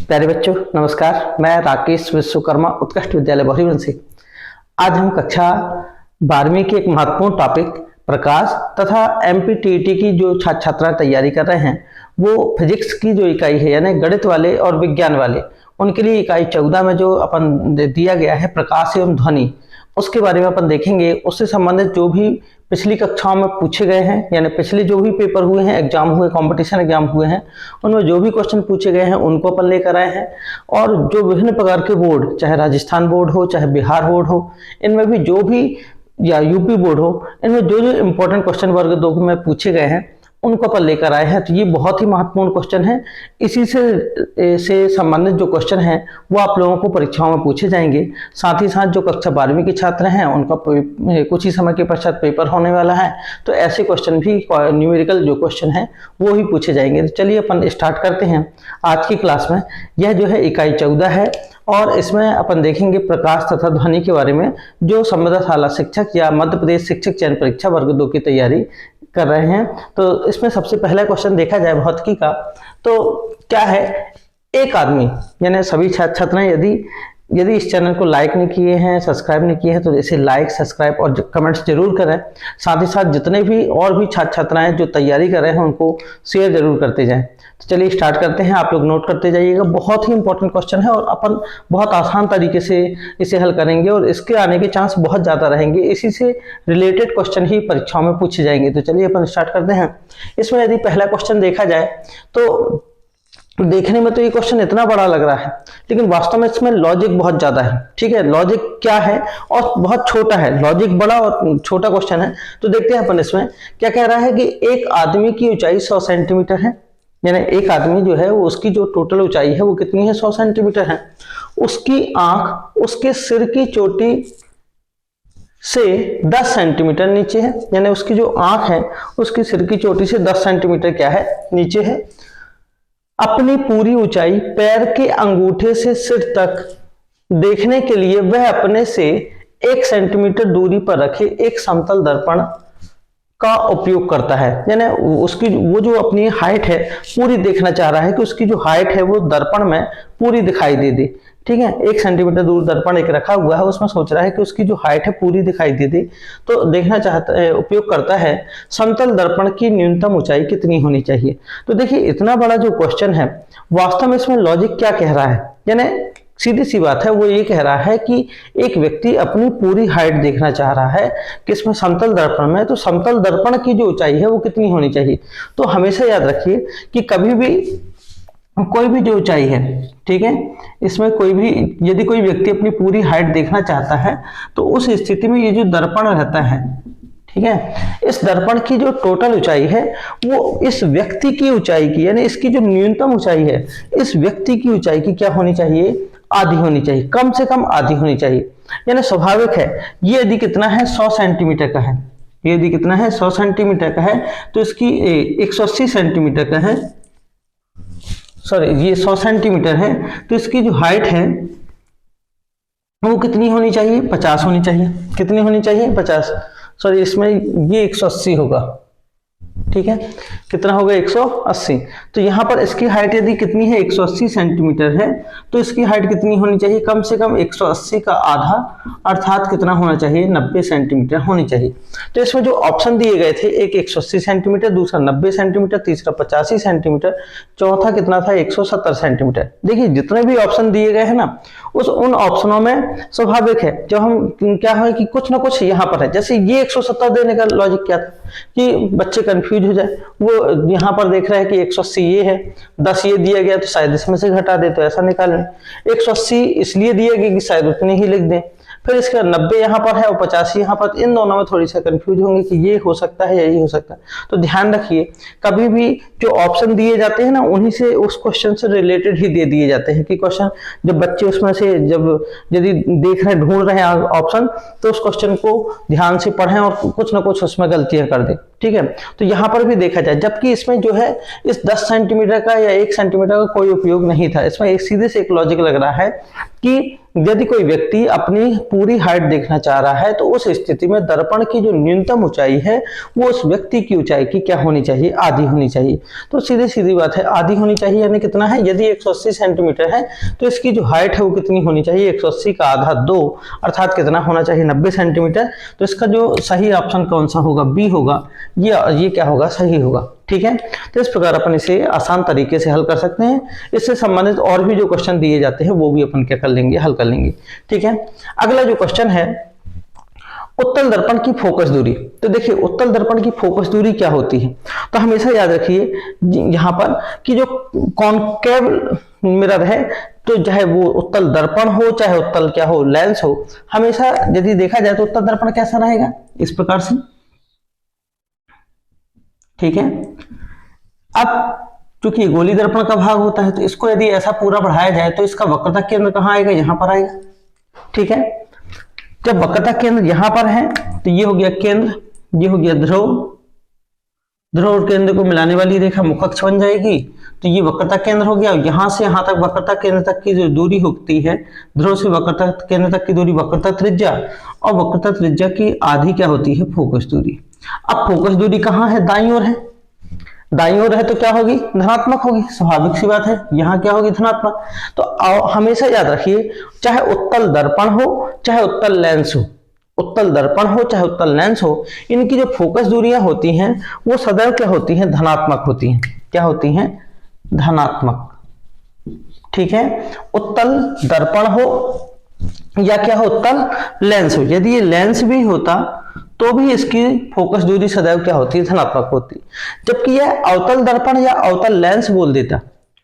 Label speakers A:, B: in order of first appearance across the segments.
A: प्यारे बच्चों नमस्कार। मैं राकेश विश्वकर्मा उत्कृष्ट विद्यालय बहरीवन से आज हम कक्षा 12वीं के एक महत्वपूर्ण टॉपिक प्रकाश तथा एमपीटीईटी की जो छात्र छात्राएं तैयारी कर रहे हैं वो फिजिक्स की जो इकाई है यानी गणित वाले और विज्ञान वाले उनके लिए इकाई 14 में जो अपन दिया गया है प्रकाश एवं ध्वनि, उसके बारे में अपन देखेंगे। उससे संबंधित जो भी पिछली कक्षाओं में पूछे गए हैं यानी पिछले जो भी पेपर हुए हैं, एग्जाम हुए, कंपटीशन एग्जाम हुए हैं, उनमें जो भी क्वेश्चन पूछे गए हैं उनको अपन लेकर आए हैं। और जो विभिन्न प्रकार के बोर्ड, चाहे राजस्थान बोर्ड हो चाहे बिहार बोर्ड हो, इनमें भी जो भी या यूपी बोर्ड हो, इनमें जो जो इंपॉर्टेंट क्वेश्चन वर्ग 2 में पूछे गए हैं उनको अपन लेकर आए हैं। तो ये बहुत ही महत्वपूर्ण क्वेश्चन है। इसी से संबंधित जो क्वेश्चन हैं वो आप लोगों को परीक्षाओं में पूछे जाएंगे। साथ ही साथ जो कक्षा 12वीं के छात्र हैं उनका कुछ ही समय के पश्चात पेपर होने वाला है, तो ऐसे क्वेश्चन भी, न्यूमेरिकल जो क्वेश्चन है वो ही पूछे जाएंगे। तो चलिए अपन स्टार्ट करते हैं आज की क्लास में। यह जो है इकाई 14 है और इसमें अपन देखेंगे प्रकाश तथा ध्वनि के बारे में। जो संविदाशाला शिक्षक या मध्य प्रदेश शिक्षक चयन परीक्षा वर्ग 2 की तैयारी कर रहे हैं, तो इसमें सबसे पहला क्वेश्चन देखा जाए भौतिकी का, तो क्या है, एक आदमी यानी सभी छात्र छात्राएं यदि इस चैनल को लाइक नहीं किए हैं, सब्सक्राइब नहीं किए हैं, तो इसे लाइक, सब्सक्राइब और कमेंट्स जरूर करें। साथ ही साथ जितने भी और भी छात्र छात्राएं जो तैयारी कर रहे हैं उनको शेयर जरूर करते जाएं। तो चलिए स्टार्ट करते हैं, आप लोग नोट करते जाइएगा। बहुत ही इंपॉर्टेंट क्वेश्चन है और अपन बहुत आसान तरीके से इसे हल करेंगे और इसके आने के चांस बहुत ज़्यादा रहेंगे। इसी से रिलेटेड क्वेश्चन ही परीक्षाओं में पूछे जाएंगे। तो चलिए अपन स्टार्ट करते हैं। इसमें यदि पहला क्वेश्चन देखा जाए तो देखने में तो ये क्वेश्चन इतना बड़ा लग रहा है, लेकिन वास्तव में इसमें लॉजिक बहुत ज्यादा है। ठीक है, लॉजिक क्या है और बहुत छोटा है, लॉजिक बड़ा और छोटा क्वेश्चन है। तो देखते हैं अपन इसमें क्या कह रहा है कि एक आदमी की ऊंचाई 100 सेंटीमीटर है, यानी एक आदमी जो है वो उसकी जो टोटल ऊंचाई है वो कितनी है, 100 सेंटीमीटर है। उसकी आंख उसके सिर की चोटी से 10 सेंटीमीटर नीचे है, यानी उसकी जो आंख है उसकी सिर की चोटी से 10 सेंटीमीटर क्या है, नीचे है। अपनी पूरी ऊंचाई पैर के अंगूठे से सिर तक देखने के लिए वह अपने से 1 सेंटीमीटर दूरी पर रखे एक समतल दर्पण का उपयोग करता है। यानी उसकी वो जो अपनी हाइट है पूरी देखना चाह रहा है कि उसकी जो हाइट है वो दर्पण में पूरी दिखाई दे। ठीक है, 1 सेंटीमीटर दूर दर्पण एक रखा हुआ है, उसमें सोच रहा है कि उसकी जो हाइट है पूरी दिखाई दे। तो देखना चाहता है, उपयोग करता है समतल दर्पण की न्यूनतम ऊंचाई कितनी होनी चाहिए। तो देखिए इतना बड़ा जो क्वेश्चन है, वास्तव में इसमें लॉजिक क्या कह रहा है, यानी सीधी सी बात है, वो ये कह रहा है कि एक व्यक्ति अपनी पूरी हाइट देखना चाह रहा है किसमें, समतल दर्पण में। तो समतल दर्पण की जो ऊंचाई है वो कितनी होनी चाहिए। तो हमेशा याद रखिए कि कभी भी कोई भी जो ऊंचाई है, ठीक है, इसमें कोई भी यदि कोई व्यक्ति अपनी पूरी हाइट देखना चाहता है तो उस स्थिति में ये जो दर्पण रहता है, ठीक है, इस दर्पण की जो टोटल ऊंचाई है वो इस व्यक्ति की ऊंचाई की, यानी इसकी जो न्यूनतम ऊंचाई है इस व्यक्ति की ऊंचाई की क्या होनी चाहिए, आधी होनी चाहिए, कम से कम आधी होनी चाहिए। यानी स्वाभाविक है, ये यदि कितना है, 100 सेंटीमीटर का है, ये यदि कितना है, 100 सेंटीमीटर का है, तो इसकी 180 सेंटीमीटर का है, सॉरी ये 100 सेंटीमीटर है, तो इसकी जो हाइट है वो कितनी होनी चाहिए, 50 होनी चाहिए। कितनी होनी चाहिए, 50, सॉरी इसमें ये 180 होगा। ठीक है, कितना होगा, 180। तो यहाँ पर इसकी हाइट यदि कितनी है, 180 सेंटीमीटर है, तो इसकी हाइट कितनी होनी चाहिए, कम से कम 180 का आधा, अर्थात कितना होना चाहिए, 90 सेंटीमीटर होनी चाहिए। तो इसमें जो ऑप्शन दिए गए थे, एक 180 सेंटीमीटर, दूसरा 90 सेंटीमीटर, तीसरा 85 सेंटीमीटर, चौथा कितना था, 170 सेंटीमीटर। देखिए जितने भी ऑप्शन दिए गए हैं ना, उन ऑप्शनों में स्वाभाविक है जब हम क्या है कि कुछ ना कुछ यहाँ पर है। जैसे ये 170 देने का लॉजिक क्या था कि बच्चे कंफ्यूज हो जाए, वो यहाँ पर देख रहे हैं कि 180 ये है, 10 ये दिया गया तो शायद इसमें से घटा दे, तो ऐसा निकाल लें। 180 इसलिए दिया गया कि शायद उतने ही लिख दें, फिर इसका 90 यहाँ पर है और 85 यहाँ पर, इन दोनों में थोड़ी सा कंफ्यूज होंगे कि ये हो सकता है या ये हो सकता है। तो ध्यान रखिए कभी भी जो ऑप्शन दिए जाते हैं ना, उन्हीं से उस क्वेश्चन से रिलेटेड ही दे दिए जाते हैं कि क्वेश्चन जब बच्चे उसमें से जब यदि देख रहे, ढूंढ रहे हैं ऑप्शन, तो उस क्वेश्चन को ध्यान से पढ़ें और कुछ ना कुछ उसमें गलतियां कर दें। ठीक है। तो यहाँ पर भी देखा जाए, जबकि इसमें जो है इस 10 सेंटीमीटर का या 1 सेंटीमीटर का कोई उपयोग नहीं था, इसमें एक सीधे से एक लॉजिक लग रहा है कि यदि कोई व्यक्ति अपनी पूरी हाइट देखना चाह रहा है तो उस स्थिति में दर्पण की जो न्यूनतम ऊंचाई है वो उस व्यक्ति की ऊंचाई की क्या होनी चाहिए, आधी होनी चाहिए। तो सीधी सीधी बात है, आधी होनी चाहिए, यानी कितना है, यदि 180 सेंटीमीटर है तो इसकी जो हाइट है वो कितनी होनी चाहिए, 180 का आधा 2, अर्थात कितना होना चाहिए, 90 सेंटीमीटर। तो इसका जो सही ऑप्शन कौन सा होगा, बी होगा, ये क्या होगा, सही होगा। ठीक है, तो इस प्रकार अपन इसे आसान तरीके से हल कर सकते हैं। इससे संबंधित और भी जो क्वेश्चन दिए जाते हैं वो भी अपन क्या कर लेंगे, हल कर लेंगे। ठीक है, अगला जो क्वेश्चन है, उत्तल दर्पण की फोकस दूरी। तो देखिए उत्तल दर्पण की फोकस दूरी क्या होती है, तो हमेशा याद रखिए यहाँ पर कि जो कॉन्केव मिरर है, तो चाहे वो उत्तल दर्पण हो चाहे उत्तल क्या हो, लेंस हो, हमेशा यदि देखा जाए तो उत्तल दर्पण कैसा रहेगा, इस प्रकार से। ठीक है, अब चूंकि गोली दर्पण का भाग होता है तो इसको यदि ऐसा पूरा बढ़ाया जाए तो इसका वक्रता केंद्र कहाँ आएगा, यहां पर आएगा। ठीक है, जब वक्रता केंद्र यहां पर है तो ये हो गया केंद्र, ये हो गया ध्रुव, ध्रुव और केंद्र को मिलाने वाली रेखा मुखअक्ष बन जाएगी, तो ये वक्रता केंद्र हो गया। यहां से यहां तक वक्रता केंद्र तक की जो दूरी होती है, ध्रुव से वक्रता केंद्र तक की दूरी वक्रता त्रिज्या, और वक्रता त्रिज्या की आधी क्या होती है, फोकस दूरी। अब फोकस दूरी कहाँ है, दाईं ओर है, दाईं ओर है तो क्या होगी, धनात्मक होगी, स्वाभाविक सी बात है, यहाँ क्या होगी, धनात्मक। तो हमेशा याद रखिए, चाहे उत्तल दर्पण हो चाहे उत्तल लेंस हो, उत्तल दर्पण हो चाहे उत्तल लेंस हो, इनकी जो फोकस दूरियां होती हैं वो सदैव क्या होती हैं, धनात्मक होती हैं। क्या होती हैं, धनात्मक। ठीक है, उत्तल दर्पण हो या क्या हो, उत्तल लेंस हो, यदि ये लेंस भी होता तो भी इसकी फोकस दूरी सदैव क्या होती है, धनात्मक होती। जबकि यह अवतल दर्पण या अवतल लेंस बोल देता,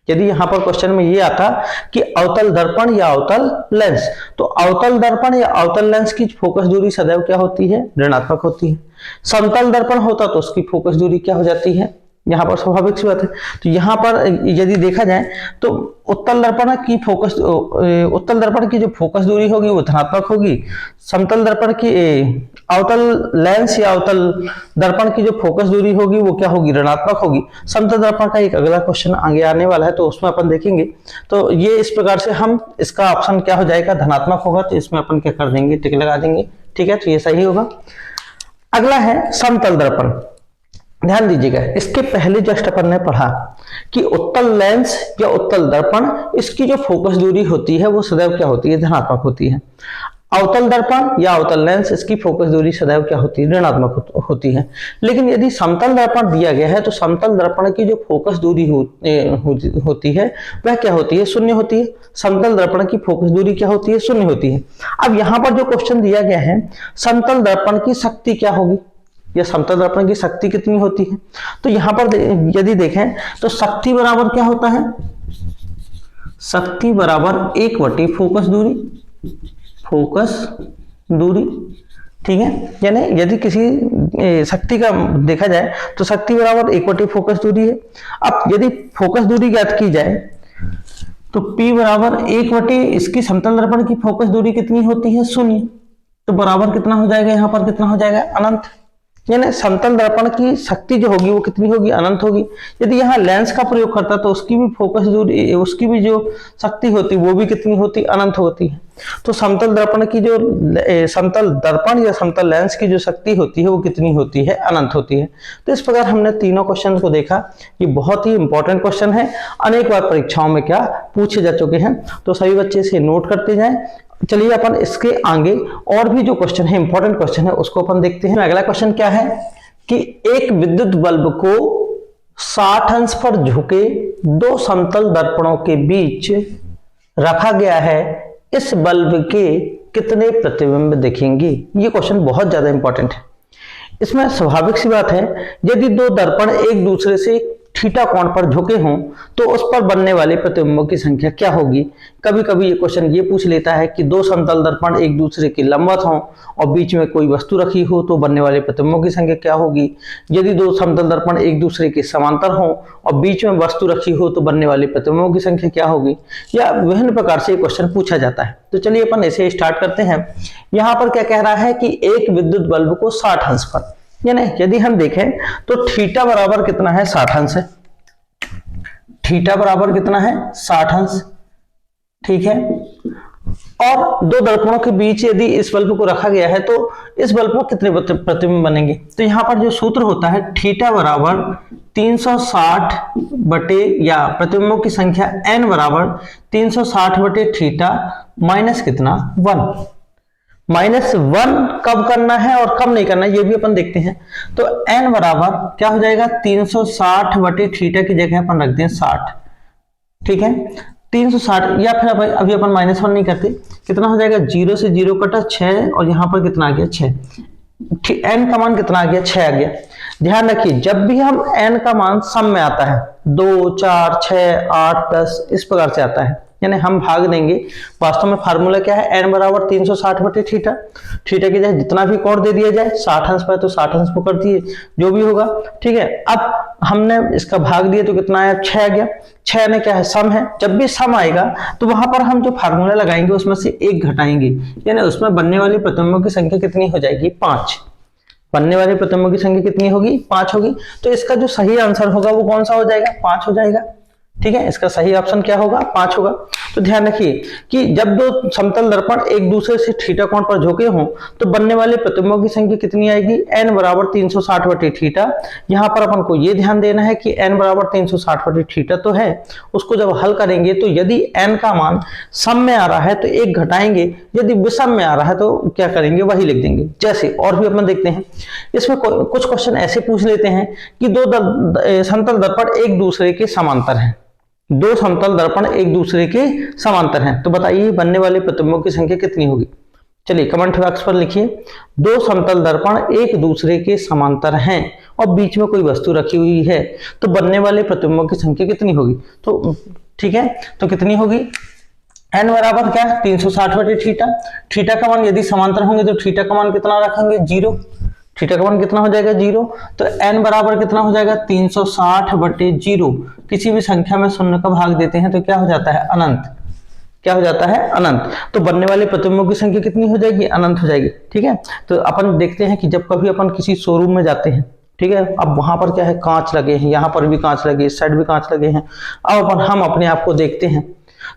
A: यदि यहां पर क्वेश्चन में ये आता कि अवतल दर्पण या अवतल लेंस, तो अवतल दर्पण या अवतल लेंस की फोकस दूरी सदैव क्या होती है, ऋणात्मक होती है। समतल दर्पण होता तो उसकी फोकस दूरी क्या हो जाती है, यहाँ पर स्वाभाविक सी बात है। तो यहाँ पर यदि देखा जाए तो उत्तल दर्पण की फोकस, उत्तल दर्पण की जो फोकस दूरी होगी वो धनात्मक होगी, समतल दर्पण की, अवतल लेंस या अवतल दर्पण की जो फोकस दूरी होगी वो क्या होगी, ऋणात्मक होगी। समतल दर्पण का एक अगला क्वेश्चन आगे आने वाला है तो उसमें अपन देखेंगे। तो ये इस प्रकार से हम, इसका ऑप्शन क्या हो जाएगा, धनात्मक होगा, तो इसमें अपन क्या कर देंगे, टिक लगा देंगे। ठीक है, तो ये सही होगा। अगला है समतल दर्पण। ध्यान दीजिएगा, इसके पहले जस्ट अपन ने पढ़ा कि उत्तल लेंस या उत्तल दर्पण, इसकी जो फोकस दूरी होती है वो सदैव क्या होती है, धनात्मक होती है। अवतल दर्पण या अवतल लेंस, इसकी फोकस दूरी सदैव क्या होती है, ऋणात्मक होती है। लेकिन यदि समतल दर्पण दिया गया है तो समतल दर्पण की जो फोकस दूरी होती है वह क्या होती है, शून्य होती है। समतल दर्पण की फोकस दूरी क्या होती है, शून्य होती है। अब यहाँ पर जो क्वेश्चन दिया गया है, समतल दर्पण की शक्ति क्या होगी, या समतल दर्पण की शक्ति कितनी होती है, तो यहां पर यदि देखें तो शक्ति बराबर क्या होता है, शक्ति बराबर 1/, फोकस दूरी, फोकस दूरी। ठीक है, यानी यदि किसी शक्ति का देखा जाए तो शक्ति बराबर 1/, फोकस दूरी है। अब यदि फोकस दूरी ज्ञात की जाए तो P बराबर 1/, इसकी समतल दर्पण की फोकस दूरी कितनी होती है, 0, तो बराबर कितना हो जाएगा, यहाँ पर कितना हो जाएगा, अनंत। यानी समतल दर्पण की शक्ति जो होगी वो कितनी होगी, अनंत होगी। यदि यहाँ लेंस का प्रयोग करता तो उसकी भी फोकस दूरी, उसकी भी जो शक्ति होती वो भी कितनी होती, अनंत होती है। तो समतल दर्पण की जो, समतल दर्पण या समतल लेंस की जो शक्ति होती है वो कितनी होती है, अनंत होती है। तो इस प्रकार हमने तीनों क्वेश्चन को देखा। ये बहुत ही इंपॉर्टेंट क्वेश्चन है, अनेक बार परीक्षाओं में क्या पूछे जा चुके हैं, तो सभी बच्चे इसे नोट करते जाएं। चलिए अपन इसके आगे और भी जो क्वेश्चन है, इंपॉर्टेंट क्वेश्चन है, उसको अपन देखते हैं। अगला क्वेश्चन क्या है कि एक विद्युत बल्ब को 60 अंश पर झुके दो समतल दर्पणों के बीच रखा गया है, इस बल्ब के कितने प्रतिबिंब दिखेंगे। ये क्वेश्चन बहुत ज्यादा इंपॉर्टेंट है। इसमें स्वाभाविक सी बात है, यदि दो दर्पण एक दूसरे से थीटा कोण पर झुके हों तो उस पर बनने वाले प्रतिबिंबों की संख्या क्या होगी। कभी कभी ये क्वेश्चन ये पूछ लेता है कि दो समतल दर्पण एक दूसरे के लंबवत हों और बीच में कोई वस्तु रखी हो तो बनने वाले प्रतिबिंबों की संख्या क्या होगी। यदि दो समतल दर्पण एक दूसरे के समांतर हों और बीच में वस्तु रखी हो तो बनने वाले प्रतिबिंबों की संख्या क्या होगी, या विभिन्न प्रकार से क्वेश्चन पूछा जाता है। तो चलिए अपन ऐसे स्टार्ट करते हैं। यहाँ पर क्या कह रहा है कि एक विद्युत बल्ब को 60 अंश पर, यानी यदि हम देखें तो थीटा बराबर कितना है 60 अंश है, थीटा बराबर कितना है 60 अंश, ठीक है। और दो दर्पणों के बीच यदि इस बल्ब को रखा गया है तो इस बल्ब में कितने प्रतिबिंब बनेंगे, तो यहां पर जो सूत्र होता है थीटा बराबर 360 बटे या प्रतिबिंबों की संख्या n बराबर 360 बटे थीटा माइनस कितना 1। माइनस 1 कब करना है और कब नहीं करना है ये भी अपन देखते हैं। तो n बराबर क्या हो जाएगा 360 बटे थीटा की जगह अपन रखते हैं 60, ठीक है 360, या फिर अभी अपन -1 नहीं करते, कितना हो जाएगा 0 से 0 कटा 6 और यहां पर कितना आ गया 6, n का मान कितना आ गया 6 आ गया। ध्यान रखिए जब भी हम n का मान सम में आता है 2 4 6 8 10 इस प्रकार से आता है, यानी हम भाग देंगे, वास्तव में फार्मूला क्या है n बराबर 360 बटे थीटा, थीटा की जगह जितना भी कोण दे दिया जाए 60 अंश पर तो 60 अंश को कर दिए जो भी होगा, ठीक है। अब हमने इसका भाग दिया तो कितना आया 6 आ गया, 6 में क्या है सम है, जब भी सम आएगा तो वहां पर हम जो फार्मूला लगाएंगे उसमें से 1 घटाएंगे, यानी उसमें बनने वाली प्रतिबिंबों की संख्या कितनी हो जाएगी 5, बनने वाले प्रतिबिंबों की संख्या कितनी होगी 5 होगी। तो इसका जो सही आंसर होगा वो कौन सा हो जाएगा 5 हो जाएगा, ठीक है। इसका सही ऑप्शन क्या होगा 5 होगा। तो ध्यान रखिए कि जब दो समतल दर्पण एक दूसरे से थीटा कोण पर झुके हों तो बनने वाले प्रतिबिंबों की संख्या कितनी आएगी n बराबर 360 बटे थीटा। यहाँ पर अपन को ये ध्यान देना है कि n बराबर 360 बटे थीटा तो है, उसको जब हल करेंगे तो यदि n का मान सम में आ रहा है तो 1 घटाएंगे, यदि विषम में आ रहा है तो क्या करेंगे वही लिख देंगे। जैसे और भी अपन देखते हैं, इसमें कुछ क्वेश्चन ऐसे पूछ लेते हैं कि दो समतल दर्पण एक दूसरे के समांतर हैं, दो समतल दर्पण एक दूसरे के समांतर हैं, तो बताइए बनने वाले प्रतिबिंबों की संख्या कितनी होगी। चलिए कमेंट बॉक्स पर लिखिए, दो समतल दर्पण एक दूसरे के समांतर हैं और बीच में कोई वस्तु रखी हुई है तो बनने वाले प्रतिबिंबों की संख्या कितनी होगी। तो ठीक है, तो कितनी होगी n बराबर क्या 360 बटे थीटा, थीटा का मान यदि समांतर होंगे तो थीटा का मान कितना रखेंगे 0, थीटा का मान कितना हो जाएगा 0, तो n बराबर कितना हो जाएगा 360 बटे 0। किसी भी संख्या में शून्य का भाग देते हैं तो क्या हो जाता है अनंत, क्या हो जाता है अनंत। तो बनने वाले प्रतिबिंबों की संख्या कितनी हो जाएगी अनंत हो जाएगी, ठीक है। तो अपन देखते हैं कि जब कभी अपन किसी शोरूम में जाते हैं, ठीक है, अब वहां पर क्या है कांच लगे हैं, यहाँ पर भी कांच लगे, इस साइड भी कांच लगे हैं। अब हम अपने आप को देखते हैं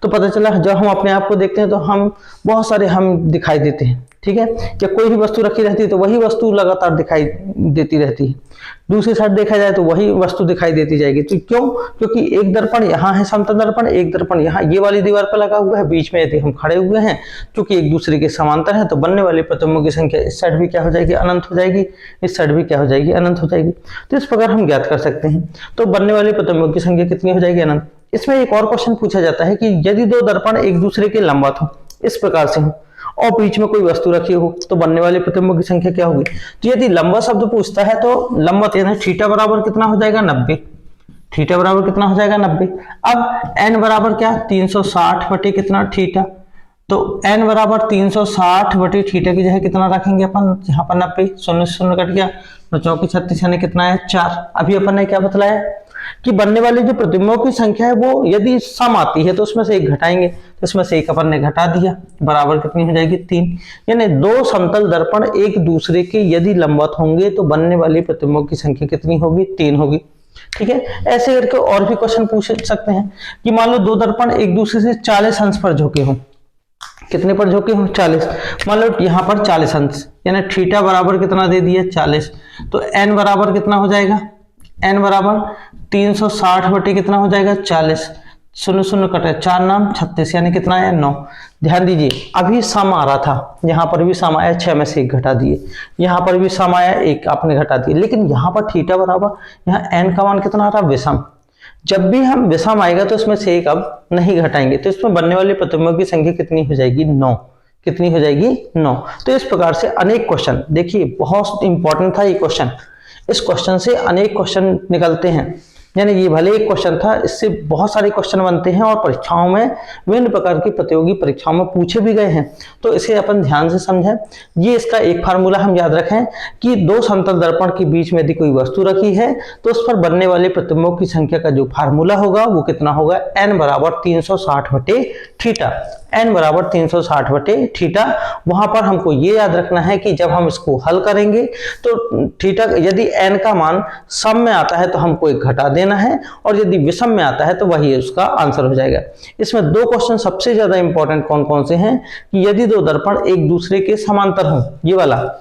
A: तो पता चला जब हम अपने आप को देखते हैं तो हम बहुत सारे हम दिखाई देते हैं, ठीक है। या कोई भी वस्तु रखी रहती है तो वही वस्तु लगातार दिखाई देती रहती है, दूसरी साइड देखा जाए तो वही वस्तु दिखाई देती जाएगी। तो क्यों, क्योंकि एक दर्पण यहाँ है समतल दर्पण, एक दर्पण यहाँ ये वाली दीवार पर लगा हुआ है, बीच में यदि हम खड़े हुए हैं क्योंकि एक दूसरे के समांतर है तो बनने वाले प्रतिबिंबों की संख्या इस साइड भी क्या हो जाएगी अनंत हो जाएगी, इस साइड भी क्या हो जाएगी अनंत हो जाएगी। तो इस प्रकार हम ज्ञात कर सकते हैं तो बनने वाले प्रतिबिंबों की संख्या कितनी हो जाएगी अनंत। इसमें एक और क्वेश्चन पूछा जाता है कि यदि दो दर्पण एक दूसरे के लंबवत हो, इस प्रकार से हो और बीच में कोई वस्तु रखी हो तो बनने वाले प्रतिबिंबों की संख्या क्या होगी। तो यदि लंबा शब्द पूछता है तो लंबवत यानी थीटा बराबर कितना हो जाएगा 90, थीटा बराबर कितना हो जाएगा 90। अब n बराबर क्या 360 बटे कितना थीटा, तो n बराबर 360 बटे थीटा की जगह कितना रखेंगे अपन यहाँ पर 90, शून्य शून्य कट गया तो 4 36 यानी कितना है 4। अभी अपन ने क्या बतलाया कि बनने वाली जो प्रतिबिंबों की संख्या है वो यदि सम आती है तो उसमें से 1 घटाएंगे, तो इसमें से 1 अपन ने घटा दिया, बराबर कितनी हो जाएगी 3। यानी दो समतल दर्पण एक दूसरे के यदि लंबवत होंगे तो बनने वाली प्रतिबिंबों की संख्या कितनी होगी 3 होगी, ठीक है। ऐसे करके और भी क्वेश्चन पूछ सकते हैं कि मान लो दो दर्पण एक दूसरे से 40 अंश पर झुके हों, कितने पर झुके हों 40, मान लो यहाँ पर 40 अंश यानी थीटा बराबर कितना दे दिया 40, तो n बराबर कितना हो जाएगा n बराबर 360 बटे कितना हो जाएगा 40, शून्य शून्य कटे 4 नाम 36 यानी कितना है 9। ध्यान दीजिए अभी सम आ रहा था, यहाँ पर भी सम आया 6 में से 1 घटा दिए, यहाँ पर भी सम आया 1 आपने घटा दिए, लेकिन यहाँ पर थीटा बराबर यहाँ n का मान कितना आ रहा विषम, जब भी हम विषम आएगा तो इसमें से 1 अब नहीं घटाएंगे तो इसमें बनने वाले प्रतिबिंबों की संख्या कितनी हो जाएगी 9, कितनी हो जाएगी 9। तो इस प्रकार से अनेक क्वेश्चन, देखिए बहुत इंपॉर्टेंट था ये क्वेश्चन, इस क्वेश्चन से अनेक क्वेश्चन निकलते हैं, यानी ये भले एक क्वेश्चन था, इससे बहुत सारे क्वेश्चन बनते हैं और परीक्षाओं में विभिन्न प्रकार की प्रतियोगी परीक्षाओं में पूछे भी गए हैं, तो इसे अपन ध्यान से समझें। ये इसका एक फार्मूला हम याद रखें कि दो समतल दर्पण के बीच में यदि कोई वस्तु रखी है तो उस पर बनने वाले प्रतिबिंबों की संख्या का जो फार्मूला होगा वो कितना होगा, n बराबर 360/θ। n बराबर 360/θ। वहां पर हमको ये याद रखना है कि जब हम इसको हल करेंगे तो थीटा, यदि n का मान सम में आता है तो हमको एक घटा देना है, और यदि विषम में आता है तो वही उसका आंसर हो जाएगा। इसमें दो क्वेश्चन सबसे ज्यादा इंपॉर्टेंट कौन कौन से हैं कि यदि दो दर्पण एक दूसरे के समांतर हो, ये वाला,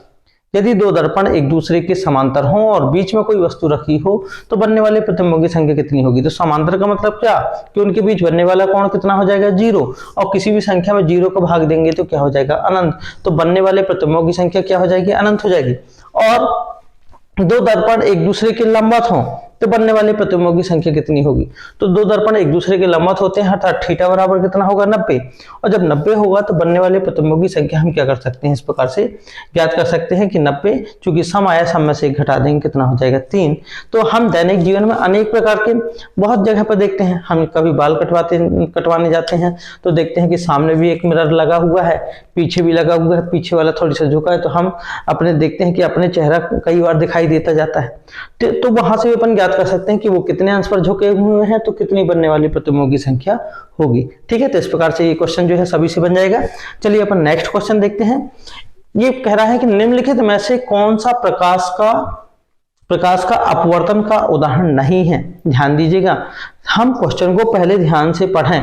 A: यदि दो दर्पण एक दूसरे के समांतर हों और बीच में कोई वस्तु रखी हो तो बनने वाले प्रतिबिंबों की संख्या कितनी होगी। तो समांतर का मतलब क्या कि उनके बीच बनने वाला कोण कितना हो जाएगा, 0, और किसी भी संख्या में 0 को भाग देंगे तो क्या हो जाएगा, अनंत। तो बनने वाले प्रतिबिंबों की संख्या क्या हो जाएगी, अनंत हो जाएगी। और दो दर्पण एक दूसरे के लंबवत हों तो बनने वाले प्रतिबिंबों की संख्या कितनी होगी। तो दो दर्पण एक दूसरे के लंबवत होते हैं, अर्थात थीटा बराबर कितना होगा, 90। और जब 90 होगा तो बनने वाले प्रतिबिंबों की संख्या हम क्या कर सकते हैं, इस प्रकार से ज्ञात कर सकते हैं कि 90, चूंकि सम आया, सम में से एक घटा देंगे, कितना हो जाएगा, 3। तो हम दैनिक जीवन में अनेक प्रकार के बहुत जगह पर देखते हैं। हम कभी बाल कटवाने जाते हैं तो देखते हैं कि सामने भी एक मिरर लगा हुआ है, पीछे भी लगा हुआ है, पीछे वाला थोड़ी सा झुका है, तो हम अपने देखते हैं कि अपने चेहरा कई बार दिखाई देता जाता है। तो वहां से भी अपन ज्ञात कर सकते हैं कि वो कितने अंश पर झुके हुए हैं तो कितनी बनने वाली प्रतिबिंबों की संख्या होगी। ठीक है, तो इस प्रकार से ये क्वेश्चन जो है सभी से बन जाएगा। चलिए अपन नेक्स्ट क्वेश्चन देखते हैं। ये कह रहा है कि निम्नलिखित में से कौन सा प्रकाश का अपवर्तन का उदाहरण नहीं है। ध्यान दीजिएगा, हम क्वेश्चन को पहले ध्यान से पढ़ें,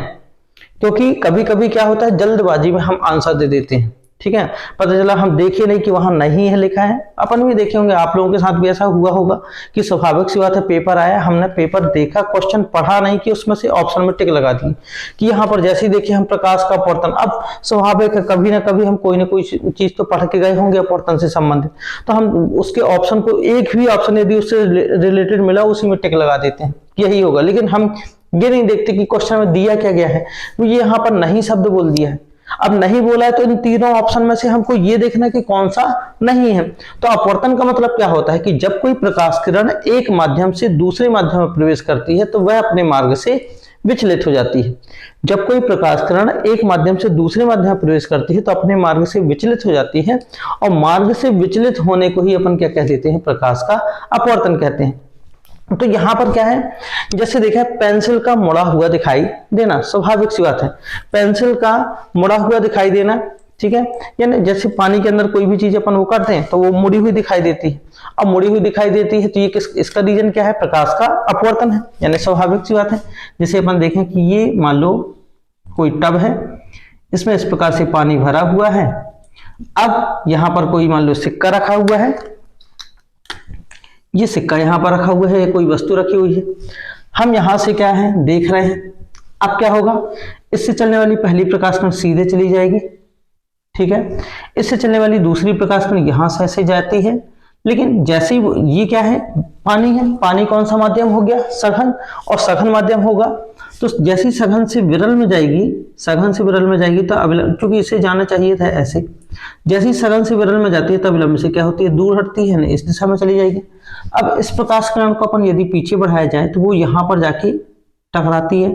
A: क्योंकि कभी कभी क्या होता है, जल्दबाजी में हम आंसर दे देते हैं। ठीक है, पता चला हम देखे नहीं कि वहां नहीं है लिखा है। अपन भी देखे होंगे, आप लोगों के साथ भी ऐसा हुआ होगा कि स्वाभाविक सी बात है, पेपर आया, हमने पेपर देखा, क्वेश्चन पढ़ा नहीं कि उसमें से ऑप्शन में टिक लगा दी कि यहाँ पर जैसे ही देखिए हम प्रकाश का अपवर्तन। अब स्वाभाविक है, कभी ना कभी हम कोई ना कोई चीज तो पढ़ के गए होंगे अपवर्तन से संबंधित, तो हम उसके ऑप्शन को, एक भी ऑप्शन यदि उससे रिलेटेड मिला उसी में टिक लगा देते हैं, यही होगा। लेकिन हम ये नहीं देखते कि क्वेश्चन में दिया क्या गया है। ये यहाँ पर नहीं शब्द बोल दिया है, अब नहीं बोला है तो इन तीनों ऑप्शन में से हमको ये देखना है कि कौन सा नहीं है। तो अपवर्तन का मतलब क्या होता है कि जब कोई प्रकाश किरण एक माध्यम से दूसरे माध्यम में प्रवेश करती है तो वह अपने मार्ग से विचलित हो जाती है। जब कोई प्रकाश किरण एक माध्यम से दूसरे माध्यम में प्रवेश करती है तो अपने मार्ग से विचलित हो जाती है, और मार्ग से विचलित होने को ही अपन क्या कह देते हैं, प्रकाश का अपवर्तन कहते हैं। तो यहां पर क्या है, जैसे देखा पेंसिल का मुड़ा हुआ दिखाई देना, स्वाभाविक सी बात है, पेंसिल का मुड़ा हुआ दिखाई देना। ठीक है, यानी जैसे पानी के अंदर कोई भी चीज अपन वो करते हैं तो वो मुड़ी हुई दिखाई देती है। अब मुड़ी हुई दिखाई देती है तो ये इसका रीजन क्या है, प्रकाश का अपवर्तन है, यानी स्वाभाविक सी बात है। जैसे अपन देखें कि ये मान लो कोई टब है, इसमें इस प्रकार से पानी भरा हुआ है। अब यहां पर कोई मान लो सिक्का रखा हुआ है, ये सिक्का यहाँ पर रखा हुआ है, कोई वस्तु रखी हुई है, हम यहां से क्या है देख रहे हैं। अब क्या होगा, इससे चलने वाली पहली प्रकाश किरण सीधे चली जाएगी। ठीक है, इससे चलने वाली दूसरी प्रकाश किरण यहां से ऐसे जाती है, लेकिन जैसे ही ये क्या है, पानी है, पानी कौन सा माध्यम हो गया, सघन, और सघन माध्यम होगा तो जैसे ही सघन से विरल में जाएगी, सघन से विरल में जाएगी तो अविलंब, चूंकि इसे जाना चाहिए था ऐसे, जैसे ही सघन से विरल में जाती है तब विलंब से क्या होती है, दूर हटती है, इस दिशा में चली जाएगी। अब इस प्रकाश किरण को अपन यदि पीछे बढ़ाया जाए तो वो यहाँ पर जाके टकराती है,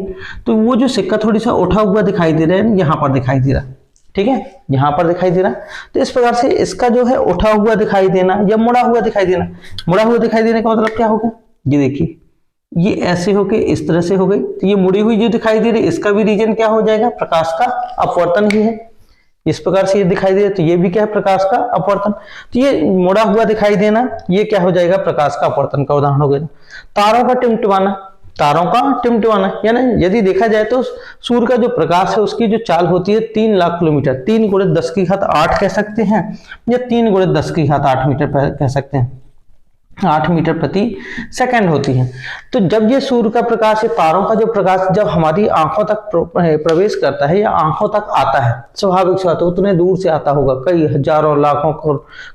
A: तो वो जो सिक्का थोड़ी सा उठा हुआ दिखाई दे रहा है, यहाँ पर दिखाई दे रहा है। ठीक है, यहाँ पर दिखाई दे रहा है। तो इस प्रकार से इसका जो है उठा हुआ दिखाई देना या मुड़ा हुआ दिखाई देना, मुड़ा हुआ दिखाई देने का मतलब क्या होगा, ये देखिए ये ऐसे होके इस तरह से हो गई, तो ये मुड़ी हुई जो दिखाई दे रही है इसका भी रीजन क्या हो जाएगा, प्रकाश का अपवर्तन ही है। इस प्रकार से ये दिखाई दे तो ये भी क्या है, प्रकाश का अपवर्तन। तो ये मुड़ा हुआ दिखाई देना ये क्या हो जाएगा, प्रकाश का अपवर्तन का उदाहरण हो गया। तारों का टिमटिमाना, तारों का टिमटिमाना, यानी यदि देखा जाए तो सूर्य का जो प्रकाश है उसकी जो चाल होती है 3 लाख किलोमीटर, 3 × 10⁸ कह सकते हैं, या 3 × 10⁸ मीटर कह सकते हैं, 8 मीटर प्रति सेकंड होती है। तो जब ये सूर्य का प्रकाश है, तारों का जो प्रकाश जब हमारी आंखों तक प्रवेश करता है या आंखों तक आता है, स्वाभाविक से आता है, उतने दूर से आता होगा, कई हजारों लाखों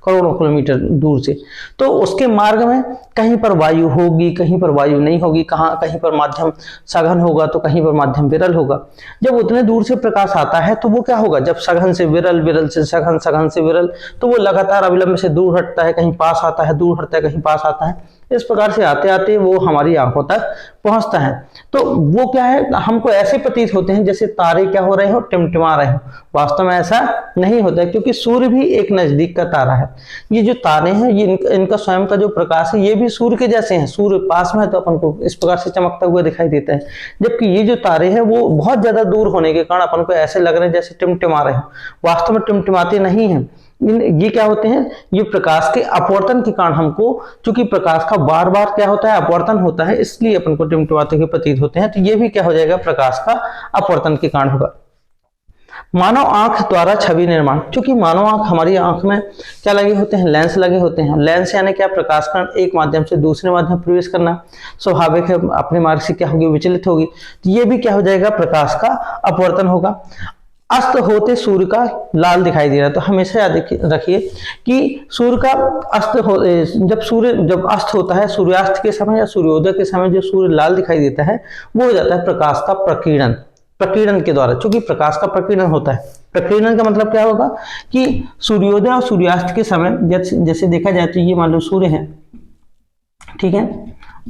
A: करोड़ों किलोमीटर दूर से, तो उसके मार्ग में कहीं पर वायु होगी, कहीं पर वायु नहीं होगी, कहीं पर माध्यम सघन होगा तो कहीं पर माध्यम विरल होगा। जब उतने दूर से प्रकाश आता है तो वो क्या होगा, जब सघन से विरल, विरल से सघन, सघन से विरल, तो वो लगातार अविलंब से दूर हटता है, कहीं पास आता है, दूर हटता है, कहीं पास आता है। इस प्रकार से आते आते वो हमारी आंखों तक पहुंचता है। तो वो क्या है, हमको ऐसे प्रतीत होते हैं जैसे तारे क्या हो रहे हो, टिमटिमा रहे हो। वास्तव में ऐसा नहीं होता है, क्योंकि सूर्य भी एक नजदीक का तारा है। ये जो तारे हैं ये इनका स्वयं का जो प्रकाश है ये भी सूर्य के जैसे हैं। सूर्य पास में है तो अपन को इस प्रकार से चमकता हुआ दिखाई देता है, जबकि ये जो तारे हैं वो बहुत ज्यादा दूर होने के कारण अपन को ऐसे लग रहे हैं जैसे टिमटिमा रहे हो। वास्तव में टिमटिमाते नहीं है। ये क्या होते हैं, ये प्रकाश के अपवर्तन के कारण हमको, चूंकि प्रकाश का बार बार क्या होता है, अपवर्तन होता है, इसलिए अपन को टिमटिमाते हुए प्रतीत होते हैं। तो ये भी क्या हो जाएगा, प्रकाश का अपवर्तन के कारण होगा। मानव आंख द्वारा छवि निर्माण, क्योंकि मानव आंख, हमारी आंख में क्या लगे होते हैं, लेंस लगे होते हैं। लेंस यानी क्या, प्रकाश कण एक माध्यम से दूसरे माध्यम में प्रवेश करना। स्वाभाविक है अपने मार्ग से क्या होगी, विचलित होगी। तो ये भी क्या हो जाएगा, प्रकाश का अपवर्तन होगा। अस्त होते सूर्य का लाल दिखाई दे रहा है, तो हमेशा याद रखिए कि सूर्य का जब अस्त होता है, सूर्यास्त के समय या सूर्योदय के समय जो सूर्य लाल दिखाई देता है वो हो जाता है प्रकाश का प्रकीर्णन। प्रकीर्णन के द्वारा, क्योंकि प्रकाश का प्रकीर्णन होता है। प्रकीर्णन का मतलब क्या होगा कि सूर्योदय और सूर्यास्त के समय जैसे देखा जाए तो ये मान लो सूर्य है, ठीक है,